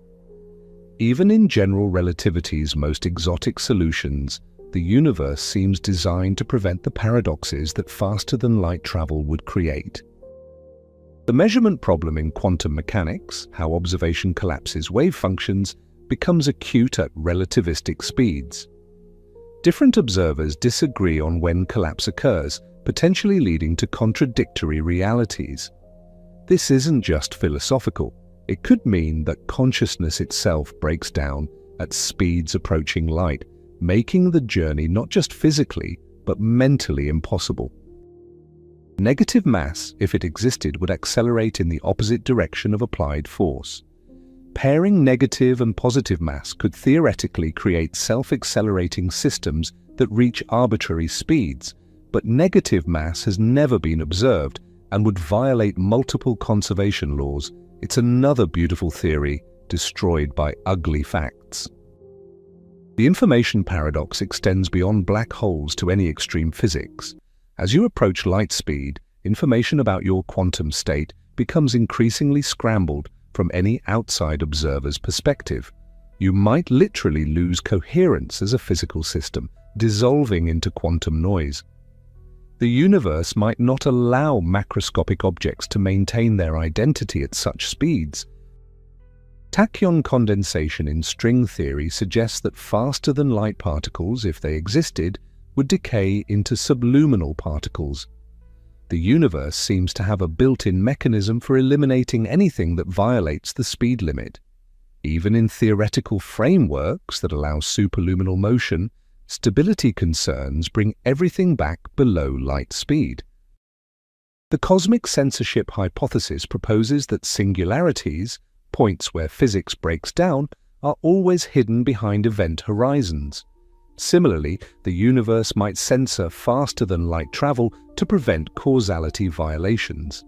Even in general relativity's most exotic solutions, the universe seems designed to prevent the paradoxes that faster-than-light travel would create. The measurement problem in quantum mechanics, how observation collapses wave functions, becomes acute at relativistic speeds. Different observers disagree on when collapse occurs, potentially leading to contradictory realities. This isn't just philosophical. It could mean that consciousness itself breaks down at speeds approaching light, making the journey not just physically, but mentally impossible. Negative mass, if it existed, would accelerate in the opposite direction of applied force. Pairing negative and positive mass could theoretically create self-accelerating systems that reach arbitrary speeds, but negative mass has never been observed and would violate multiple conservation laws. It's another beautiful theory destroyed by ugly facts. The information paradox extends beyond black holes to any extreme physics. As you approach light speed, information about your quantum state becomes increasingly scrambled from any outside observer's perspective. You might literally lose coherence as a physical system, dissolving into quantum noise. The universe might not allow macroscopic objects to maintain their identity at such speeds. Tachyon condensation in string theory suggests that faster-than-light particles, if they existed, would decay into subluminal particles. The universe seems to have a built-in mechanism for eliminating anything that violates the speed limit. Even in theoretical frameworks that allow superluminal motion, stability concerns bring everything back below light speed. The cosmic censorship hypothesis proposes that singularities, points where physics breaks down, are always hidden behind event horizons. Similarly, the universe might censor faster-than-light travel to prevent causality violations.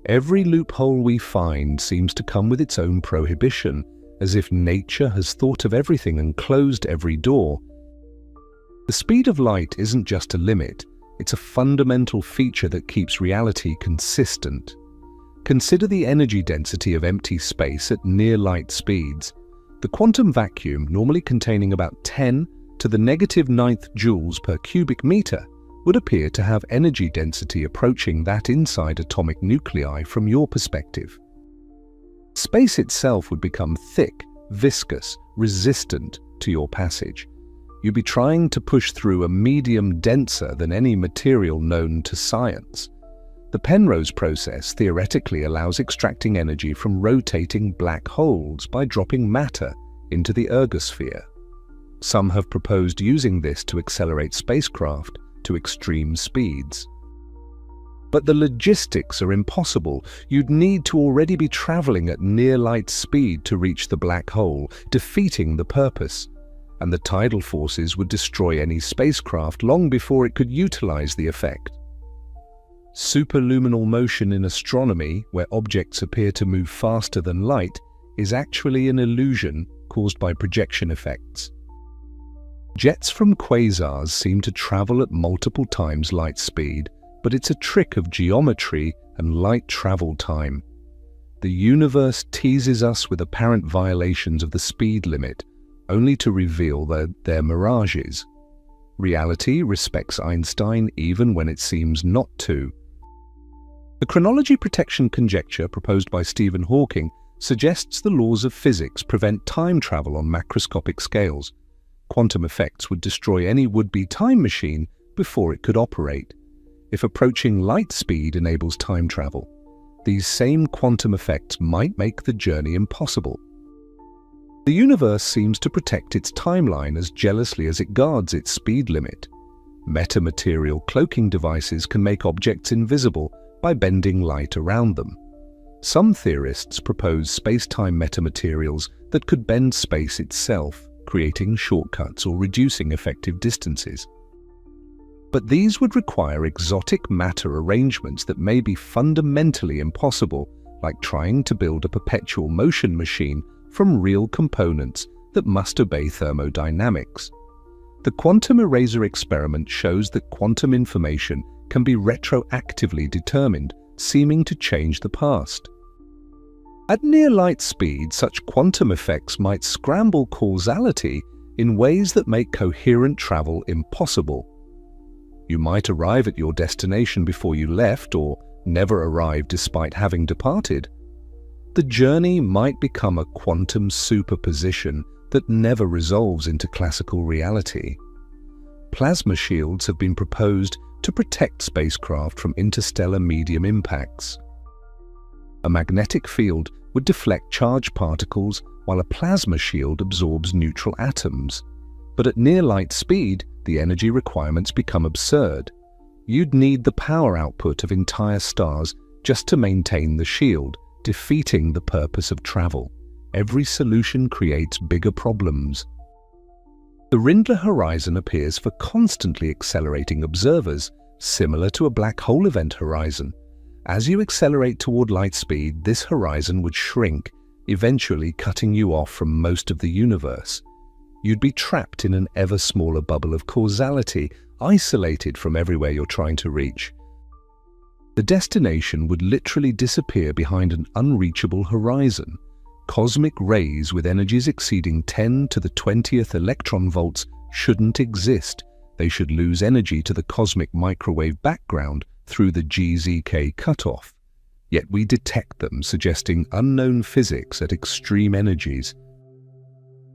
Every loophole we find seems to come with its own prohibition, as if nature has thought of everything and closed every door. The speed of light isn't just a limit, it's a fundamental feature that keeps reality consistent. Consider the energy density of empty space at near-light speeds. The quantum vacuum, normally containing about 10 to the -9th joules per cubic meter, would appear to have energy density approaching that inside atomic nuclei from your perspective. Space itself would become thick, viscous, resistant to your passage. You'd be trying to push through a medium denser than any material known to science. The Penrose process theoretically allows extracting energy from rotating black holes by dropping matter into the ergosphere. Some have proposed using this to accelerate spacecraft to extreme speeds. But the logistics are impossible. You'd need to already be traveling at near-light speed to reach the black hole, defeating the purpose. and the tidal forces would destroy any spacecraft long before it could utilize the effect. Superluminal motion in astronomy, where objects appear to move faster than light, is actually an illusion caused by projection effects. Jets from quasars seem to travel at multiple times light speed, but it's a trick of geometry and light travel time. The universe teases us with apparent violations of the speed limit, only to reveal that they're mirages. Reality respects Einstein even when it seems not to. The chronology protection conjecture proposed by Stephen Hawking suggests the laws of physics prevent time travel on macroscopic scales. Quantum effects would destroy any would-be time machine before it could operate. If approaching light speed enables time travel, these same quantum effects might make the journey impossible. The universe seems to protect its timeline as jealously as it guards its speed limit. Metamaterial cloaking devices can make objects invisible by bending light around them. Some theorists propose space-time metamaterials that could bend space itself, creating shortcuts or reducing effective distances. But these would require exotic matter arrangements that may be fundamentally impossible, like trying to build a perpetual motion machine from real components that must obey thermodynamics. The quantum eraser experiment shows that quantum information can be retroactively determined, seeming to change the past. At near light speed, such quantum effects might scramble causality in ways that make coherent travel impossible. You might arrive at your destination before you left, or never arrive despite having departed. The journey might become a quantum superposition that never resolves into classical reality. Plasma shields have been proposed to protect spacecraft from interstellar medium impacts. A magnetic field would deflect charged particles, while a plasma shield absorbs neutral atoms. But at near light speed, the energy requirements become absurd. You'd need the power output of entire stars just to maintain the shield, defeating the purpose of travel. Every solution creates bigger problems. The Rindler horizon appears for constantly accelerating observers, similar to a black hole event horizon. As you accelerate toward light speed, this horizon would shrink, eventually cutting you off from most of the universe. You'd be trapped in an ever smaller bubble of causality, isolated from everywhere you're trying to reach. The destination would literally disappear behind an unreachable horizon. Cosmic rays with energies exceeding 10 to the 20th electron volts shouldn't exist. They should lose energy to the cosmic microwave background through the GZK cutoff. Yet we detect them, suggesting unknown physics at extreme energies.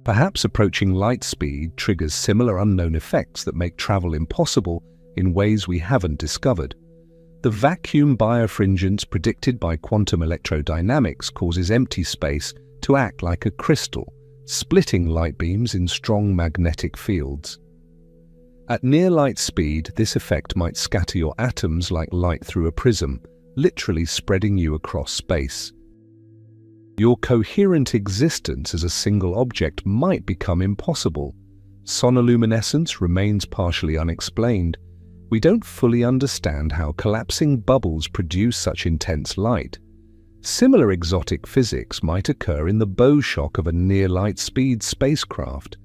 Perhaps approaching light speed triggers similar unknown effects that make travel impossible in ways we haven't discovered. The vacuum birefringence predicted by quantum electrodynamics causes empty space to act like a crystal, splitting light beams in strong magnetic fields. At near light speed, this effect might scatter your atoms like light through a prism, literally spreading you across space. Your coherent existence as a single object might become impossible. Sonoluminescence remains partially unexplained. We don't fully understand how collapsing bubbles produce such intense light. Similar exotic physics might occur in the bow shock of a near-light speed spacecraft.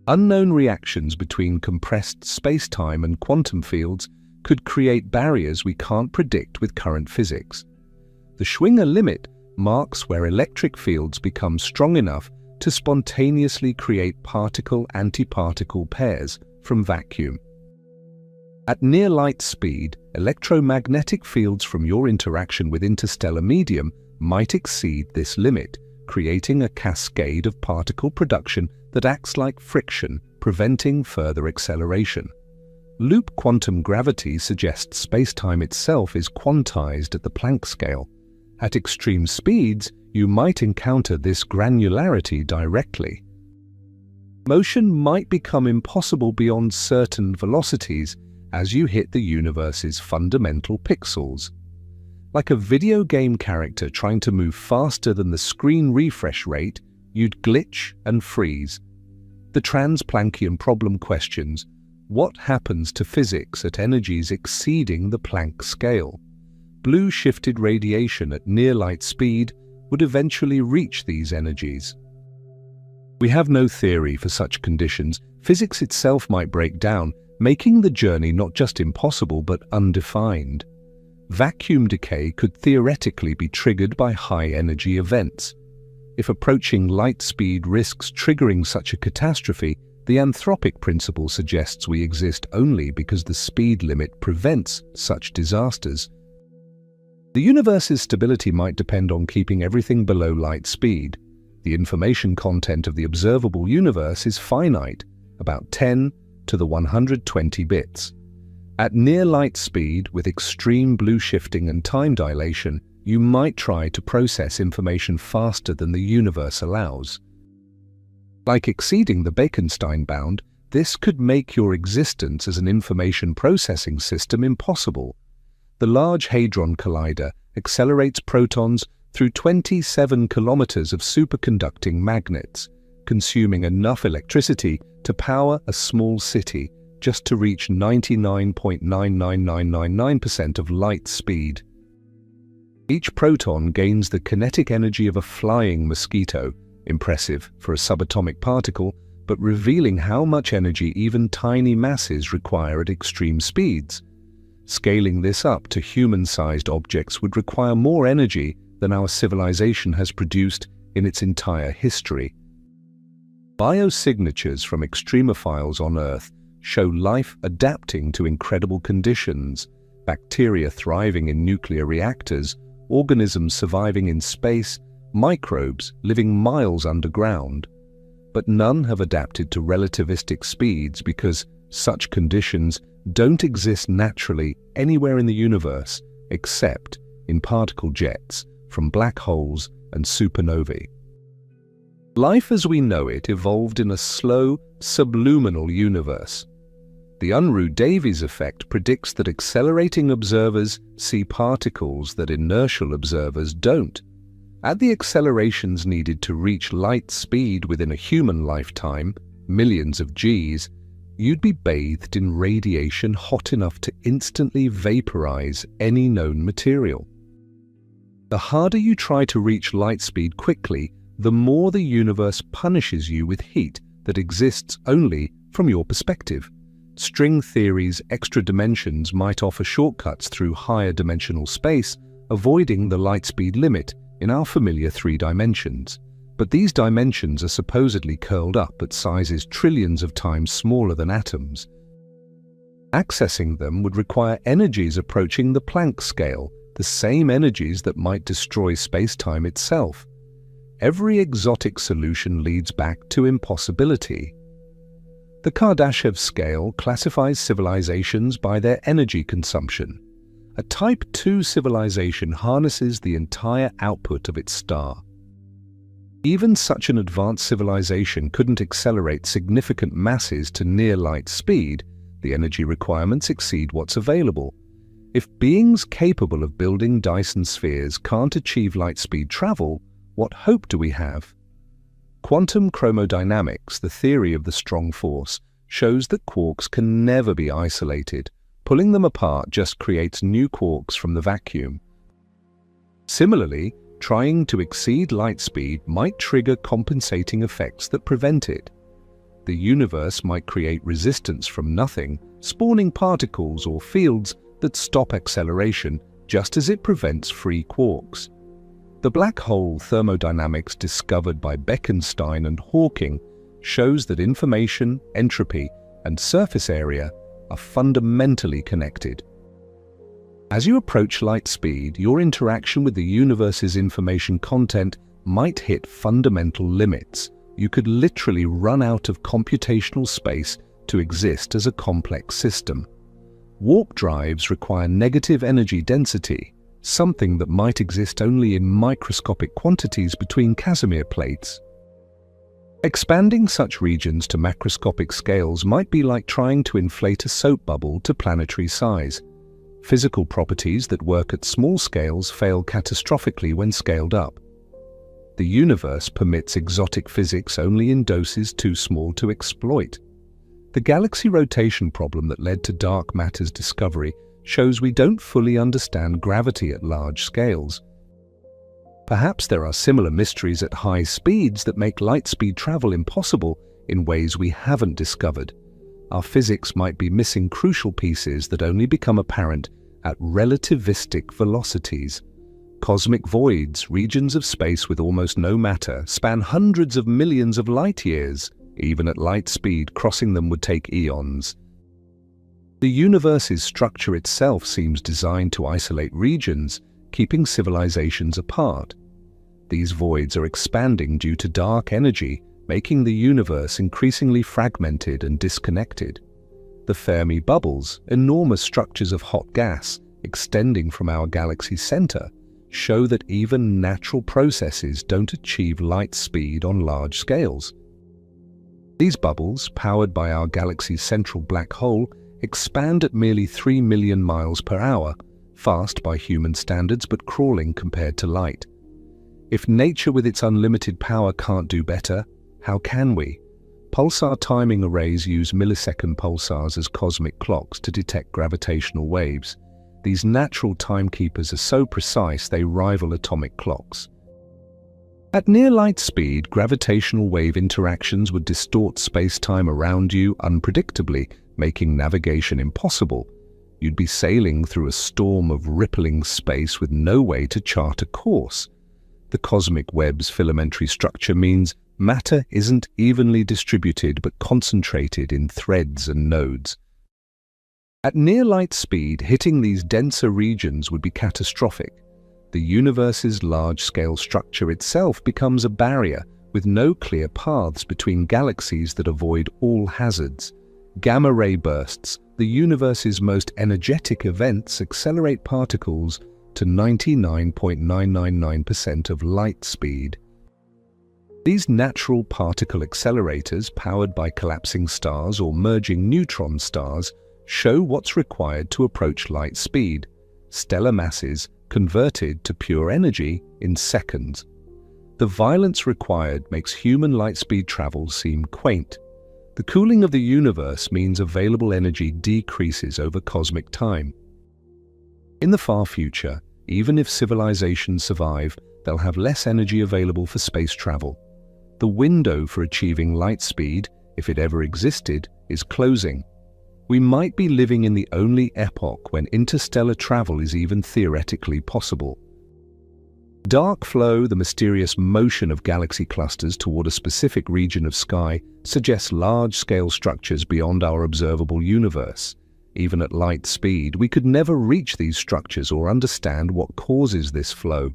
Unknown reactions between compressed space-time and quantum fields could create barriers we can't predict with current physics. The Schwinger limit marks where electric fields become strong enough to spontaneously create particle-antiparticle pairs from vacuum. At near light speed, electromagnetic fields from your interaction with interstellar medium might exceed this limit, creating a cascade of particle production that acts like friction, preventing further acceleration. Loop quantum gravity suggests spacetime itself is quantized at the Planck scale. At extreme speeds, you might encounter this granularity directly. Motion might become impossible beyond certain velocities as you hit the universe's fundamental pixels. Like a video game character trying to move faster than the screen refresh rate, you'd glitch and freeze. The trans-Planckian problem questions what happens to physics at energies exceeding the Planck scale. Blue-shifted radiation at near-light speed would eventually reach these energies. We have no theory for such conditions. Physics itself might break down, making the journey not just impossible but undefined. Vacuum decay could theoretically be triggered by high-energy events. If approaching light speed risks triggering such a catastrophe, the anthropic principle suggests we exist only because the speed limit prevents such disasters. The universe's stability might depend on keeping everything below light speed. The information content of the observable universe is finite, about 10 to the 120 bits. At near light speed, with extreme blue shifting and time dilation, you might try to process information faster than the universe allows. Like exceeding the Bekenstein bound, this could make your existence as an information processing system impossible. The Large Hadron Collider accelerates protons through 27 kilometers of superconducting magnets, consuming enough electricity to power a small city just to reach 99.99999% of light speed. Each proton gains the kinetic energy of a flying mosquito, impressive for a subatomic particle, but revealing how much energy even tiny masses require at extreme speeds. Scaling this up to human-sized objects would require more energy than our civilization has produced in its entire history. Biosignatures from extremophiles on Earth show life adapting to incredible conditions, bacteria thriving in nuclear reactors, organisms surviving in space, microbes living miles underground. But none have adapted to relativistic speeds because such conditions don't exist naturally anywhere in the universe except in particle jets from black holes and supernovae. Life as we know it evolved in a slow, subluminal universe. The Unruh-Davies effect predicts that accelerating observers see particles that inertial observers don't. At the accelerations needed to reach light speed within a human lifetime, millions of Gs, you'd be bathed in radiation hot enough to instantly vaporize any known material. The harder you try to reach light speed quickly, the more the universe punishes you with heat that exists only from your perspective. String theory's extra dimensions might offer shortcuts through higher dimensional space, avoiding the light speed limit in our familiar 3 dimensions. But these dimensions are supposedly curled up at sizes trillions of times smaller than atoms. Accessing them would require energies approaching the Planck scale, the same energies that might destroy space-time itself. Every exotic solution leads back to impossibility. The Kardashev scale classifies civilizations by their energy consumption. A Type 2 civilization harnesses the entire output of its star. Even such an advanced civilization couldn't accelerate significant masses to near light speed. The energy requirements exceed what's available. If beings capable of building Dyson spheres can't achieve light speed travel, what hope do we have? Quantum chromodynamics, the theory of the strong force, shows that quarks can never be isolated. Pulling them apart just creates new quarks from the vacuum. Similarly, trying to exceed light speed might trigger compensating effects that prevent it. The universe might create resistance from nothing, spawning particles or fields that stop acceleration just as it prevents free quarks. The black hole thermodynamics discovered by Bekenstein and Hawking shows that information, entropy, and surface area are fundamentally connected. As you approach light speed, your interaction with the universe's information content might hit fundamental limits. You could literally run out of computational space to exist as a complex system. Warp drives require negative energy density, something that might exist only in microscopic quantities between Casimir plates. Expanding such regions to macroscopic scales might be like trying to inflate a soap bubble to planetary size. Physical properties that work at small scales fail catastrophically when scaled up. The universe permits exotic physics only in doses too small to exploit. The galaxy rotation problem that led to dark matter's discovery shows we don't fully understand gravity at large scales. Perhaps there are similar mysteries at high speeds that make light-speed travel impossible in ways we haven't discovered. Our physics might be missing crucial pieces that only become apparent at relativistic velocities. Cosmic voids, regions of space with almost no matter, span hundreds of millions of light-years. Even at light speed, crossing them would take eons. The universe's structure itself seems designed to isolate regions, keeping civilizations apart. These voids are expanding due to dark energy, making the universe increasingly fragmented and disconnected. The Fermi bubbles, enormous structures of hot gas extending from our galaxy's center, show that even natural processes don't achieve light speed on large scales. These bubbles, powered by our galaxy's central black hole, expand at merely 3 million miles per hour, fast by human standards but crawling compared to light. If nature with its unlimited power can't do better, how can we? Pulsar timing arrays use millisecond pulsars as cosmic clocks to detect gravitational waves. These natural timekeepers are so precise they rival atomic clocks. At near light speed, gravitational wave interactions would distort space-time around you unpredictably, making navigation impossible. You'd be sailing through a storm of rippling space with no way to chart a course. The cosmic web's filamentary structure means matter isn't evenly distributed but concentrated in threads and nodes. At near light speed, hitting these denser regions would be catastrophic. The universe's large-scale structure itself becomes a barrier, with no clear paths between galaxies that avoid all hazards. Gamma-ray bursts, the universe's most energetic events, accelerate particles to 99.999% of light speed. These natural particle accelerators, powered by collapsing stars or merging neutron stars, show what's required to approach light speed, stellar masses converted to pure energy in seconds. The violence required makes human light-speed travel seem quaint. The cooling of the universe means available energy decreases over cosmic time. In the far future, even if civilizations survive, they'll have less energy available for space travel. The window for achieving light speed, if it ever existed, is closing. We might be living in the only epoch when interstellar travel is even theoretically possible. Dark flow, the mysterious motion of galaxy clusters toward a specific region of sky, suggests large-scale structures beyond our observable universe. Even at light speed, we could never reach these structures or understand what causes this flow.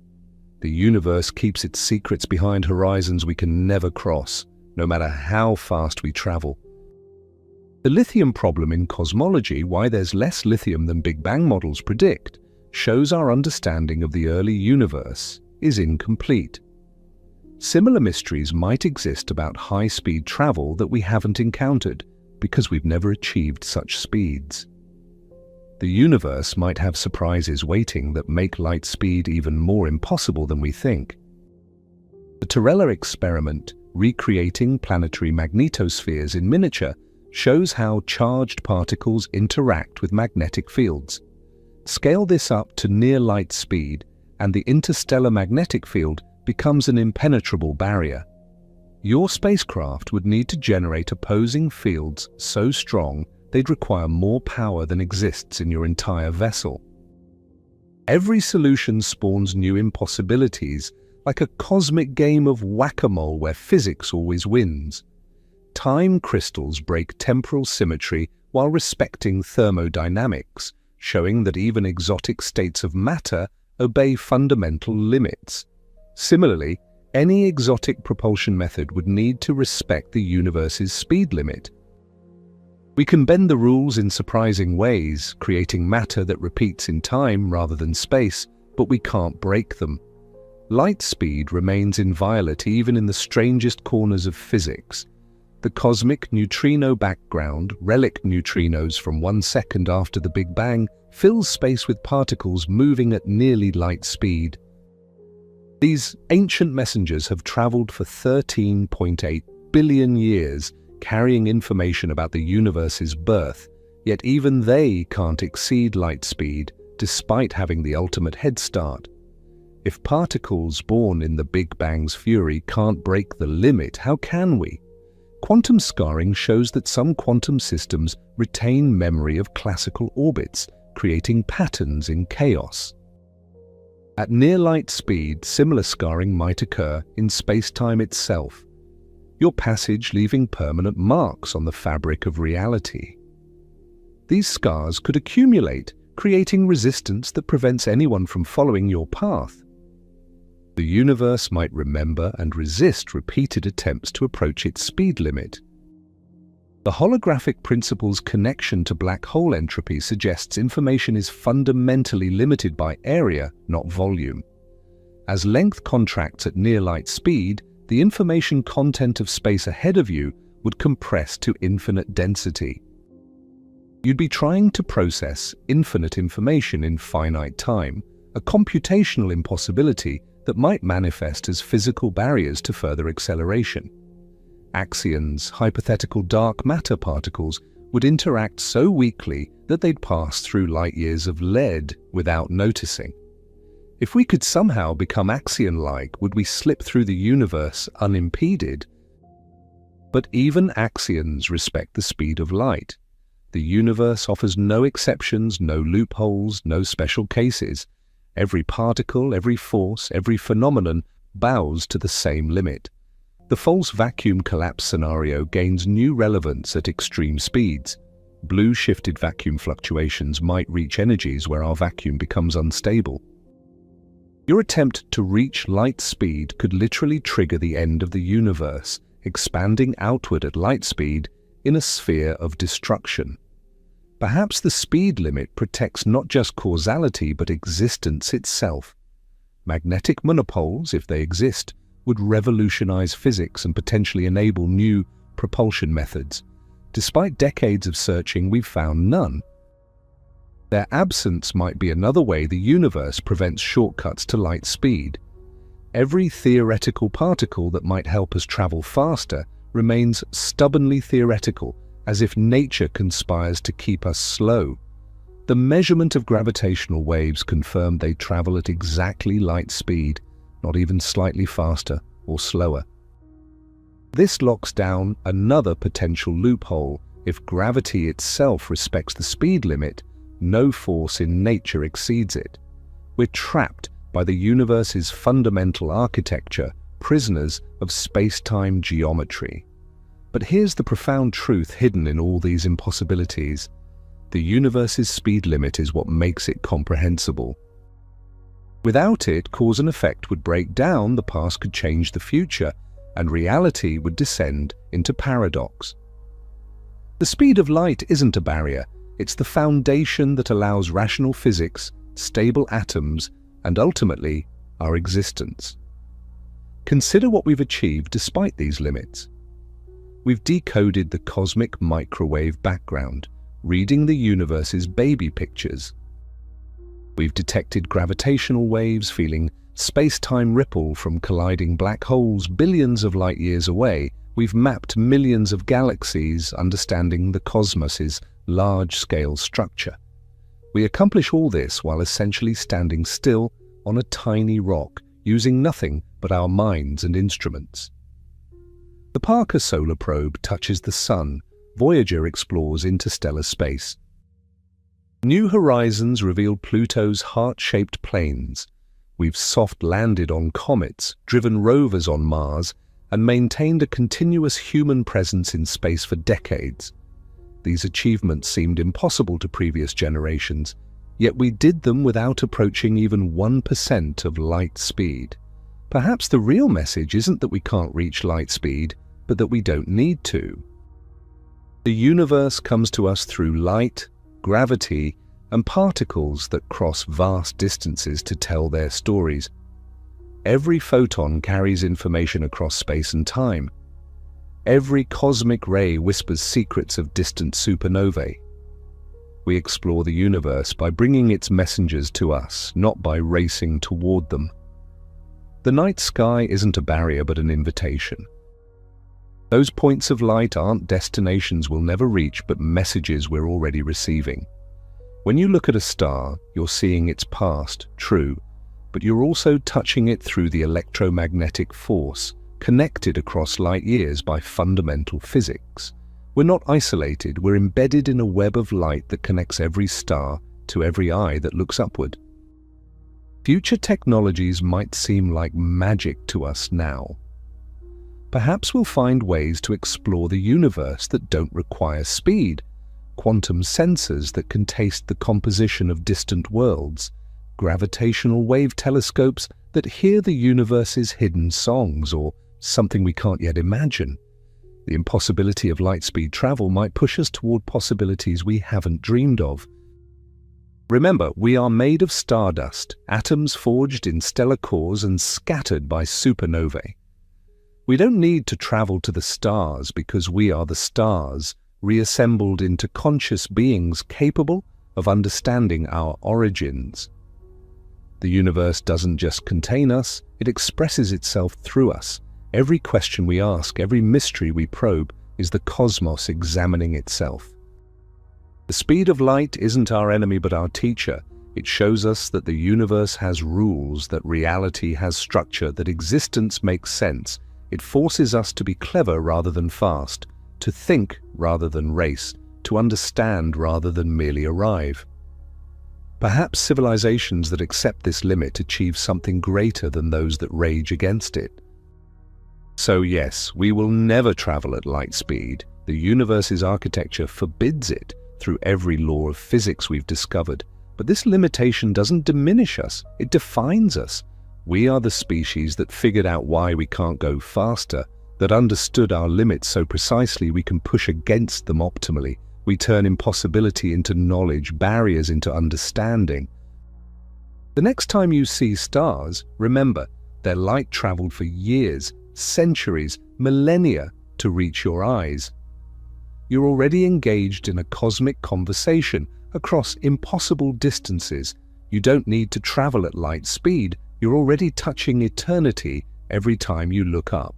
The universe keeps its secrets behind horizons we can never cross, no matter how fast we travel. The lithium problem in cosmology, why there's less lithium than Big Bang models predict, shows our understanding of the early universe is incomplete. Similar mysteries might exist about high-speed travel that we haven't encountered because we've never achieved such speeds. The universe might have surprises waiting that make light speed even more impossible than we think. The Torella experiment, recreating planetary magnetospheres in miniature, shows how charged particles interact with magnetic fields. Scale this up to near light speed, and the interstellar magnetic field becomes an impenetrable barrier. Your spacecraft would need to generate opposing fields so strong they'd require more power than exists in your entire vessel. Every solution spawns new impossibilities, like a cosmic game of whack-a-mole where physics always wins. Time crystals break temporal symmetry while respecting thermodynamics, showing that even exotic states of matter obey fundamental limits. Similarly, any exotic propulsion method would need to respect the universe's speed limit. We can bend the rules in surprising ways, creating matter that repeats in time rather than space, but we can't break them. Light speed remains inviolate even in the strangest corners of physics. The cosmic neutrino background, relic neutrinos from 1 second after the Big Bang, fills space with particles moving at nearly light speed. These ancient messengers have traveled for 13.8 billion years, carrying information about the universe's birth, yet even they can't exceed light speed, despite having the ultimate head start. If particles born in the Big Bang's fury can't break the limit, how can we? Quantum scarring shows that some quantum systems retain memory of classical orbits, creating patterns in chaos. At near light speed, similar scarring might occur in space-time itself, your passage leaving permanent marks on the fabric of reality. These scars could accumulate, creating resistance that prevents anyone from following your path. The universe might remember and resist repeated attempts to approach its speed limit. The holographic principle's connection to black hole entropy suggests information is fundamentally limited by area, not volume. As length contracts at near light speed, the information content of space ahead of you would compress to infinite density. You'd be trying to process infinite information in finite time, a computational impossibility that might manifest as physical barriers to further acceleration. Axions, hypothetical dark matter particles, would interact so weakly that they'd pass through light years of lead without noticing. If we could somehow become axion-like, would we slip through the universe unimpeded? But even axions respect the speed of light. The universe offers no exceptions, no loopholes, no special cases. Every particle, every force, every phenomenon bows to the same limit. The false vacuum collapse scenario gains new relevance at extreme speeds. Blue shifted vacuum fluctuations might reach energies where our vacuum becomes unstable. Your attempt to reach light speed could literally trigger the end of the universe, expanding outward at light speed in a sphere of destruction. Perhaps the speed limit protects not just causality but existence itself. Magnetic monopoles, if they exist, would revolutionize physics and potentially enable new propulsion methods. Despite decades of searching, we've found none. Their absence might be another way the universe prevents shortcuts to light speed. Every theoretical particle that might help us travel faster remains stubbornly theoretical, as if nature conspires to keep us slow. The measurement of gravitational waves confirmed they travel at exactly light speed, not even slightly faster or slower. This locks down another potential loophole. If gravity itself respects the speed limit, no force in nature exceeds it. We're trapped by the universe's fundamental architecture, prisoners of space-time geometry. But here's the profound truth hidden in all these impossibilities. The universe's speed limit is what makes it comprehensible. Without it, cause and effect would break down, the past could change the future, and reality would descend into paradox. The speed of light isn't a barrier, it's the foundation that allows rational physics, stable atoms, and ultimately, our existence. Consider what we've achieved despite these limits. We've decoded the cosmic microwave background, reading the universe's baby pictures. We've detected gravitational waves, feeling space-time ripple from colliding black holes billions of light years away. We've mapped millions of galaxies, understanding the cosmos's large-scale structure. We accomplish all this while essentially standing still on a tiny rock, using nothing but our minds and instruments. The Parker Solar Probe touches the Sun. Voyager explores interstellar space. New horizons reveal Pluto's heart-shaped plains. We've soft-landed on comets, driven rovers on Mars, and maintained a continuous human presence in space for decades. These achievements seemed impossible to previous generations, yet we did them without approaching even 1% of light speed. Perhaps the real message isn't that we can't reach light speed, but that we don't need to. The universe comes to us through light, gravity, and particles that cross vast distances to tell their stories. Every photon carries information across space and time. Every cosmic ray whispers secrets of distant supernovae. We explore the universe by bringing its messengers to us, not by racing toward them. The night sky isn't a barrier but an invitation. Those points of light aren't destinations we'll never reach but messages we're already receiving. When you look at a star, you're seeing its past, true, but you're also touching it through the electromagnetic force, connected across light years by fundamental physics. We're not isolated, we're embedded in a web of light that connects every star to every eye that looks upward. Future technologies might seem like magic to us now. Perhaps we'll find ways to explore the universe that don't require speed, quantum sensors that can taste the composition of distant worlds, gravitational wave telescopes that hear the universe's hidden songs, or something we can't yet imagine. The impossibility of light-speed travel might push us toward possibilities we haven't dreamed of. Remember, we are made of stardust, atoms forged in stellar cores and scattered by supernovae. We don't need to travel to the stars because we are the stars, reassembled into conscious beings capable of understanding our origins. The universe doesn't just contain us, it expresses itself through us. Every question we ask, every mystery we probe, is the cosmos examining itself. The speed of light isn't our enemy but our teacher. It shows us that the universe has rules, that reality has structure, that existence makes sense. It forces us to be clever rather than fast, to think rather than race, to understand rather than merely arrive. Perhaps civilizations that accept this limit achieve something greater than those that rage against it. So yes, we will never travel at light speed. The universe's architecture forbids it through every law of physics we've discovered. But this limitation doesn't diminish us, it defines us. We are the species that figured out why we can't go faster, that understood our limits so precisely we can push against them optimally. We turn impossibility into knowledge, barriers into understanding. The next time you see stars, remember, their light traveled for years, centuries, millennia to reach your eyes. You're already engaged in a cosmic conversation across impossible distances. You don't need to travel at light speed. You're already touching eternity every time you look up.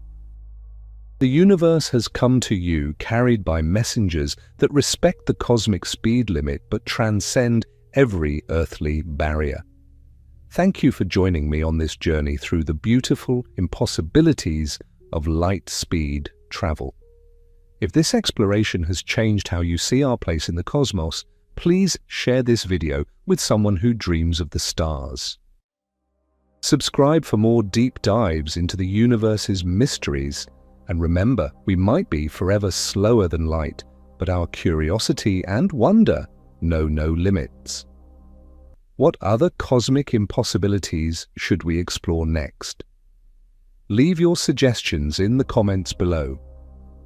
The universe has come to you carried by messengers that respect the cosmic speed limit but transcend every earthly barrier. Thank you for joining me on this journey through the beautiful impossibilities of light speed travel. If this exploration has changed how you see our place in the cosmos, please share this video with someone who dreams of the stars. Subscribe for more deep dives into the universe's mysteries. And remember, we might be forever slower than light, but our curiosity and wonder know no limits. What other cosmic impossibilities should we explore next? Leave your suggestions in the comments below.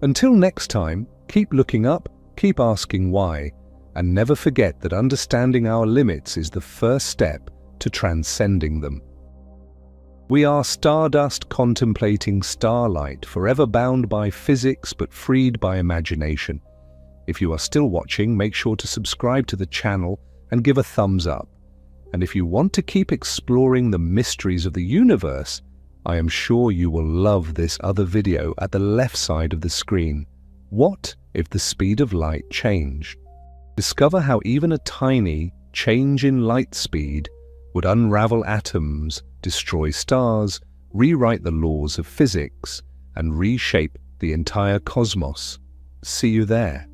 Until next time, keep looking up, keep asking why, and never forget that understanding our limits is the first step to transcending them. We are stardust contemplating starlight, forever bound by physics but freed by imagination. If you are still watching, make sure to subscribe to the channel and give a thumbs up. And if you want to keep exploring the mysteries of the universe, I am sure you will love this other video at the left side of the screen. What if the speed of light changed? Discover how even a tiny change in light speed would unravel atoms, destroy stars, rewrite the laws of physics, and reshape the entire cosmos. See you there.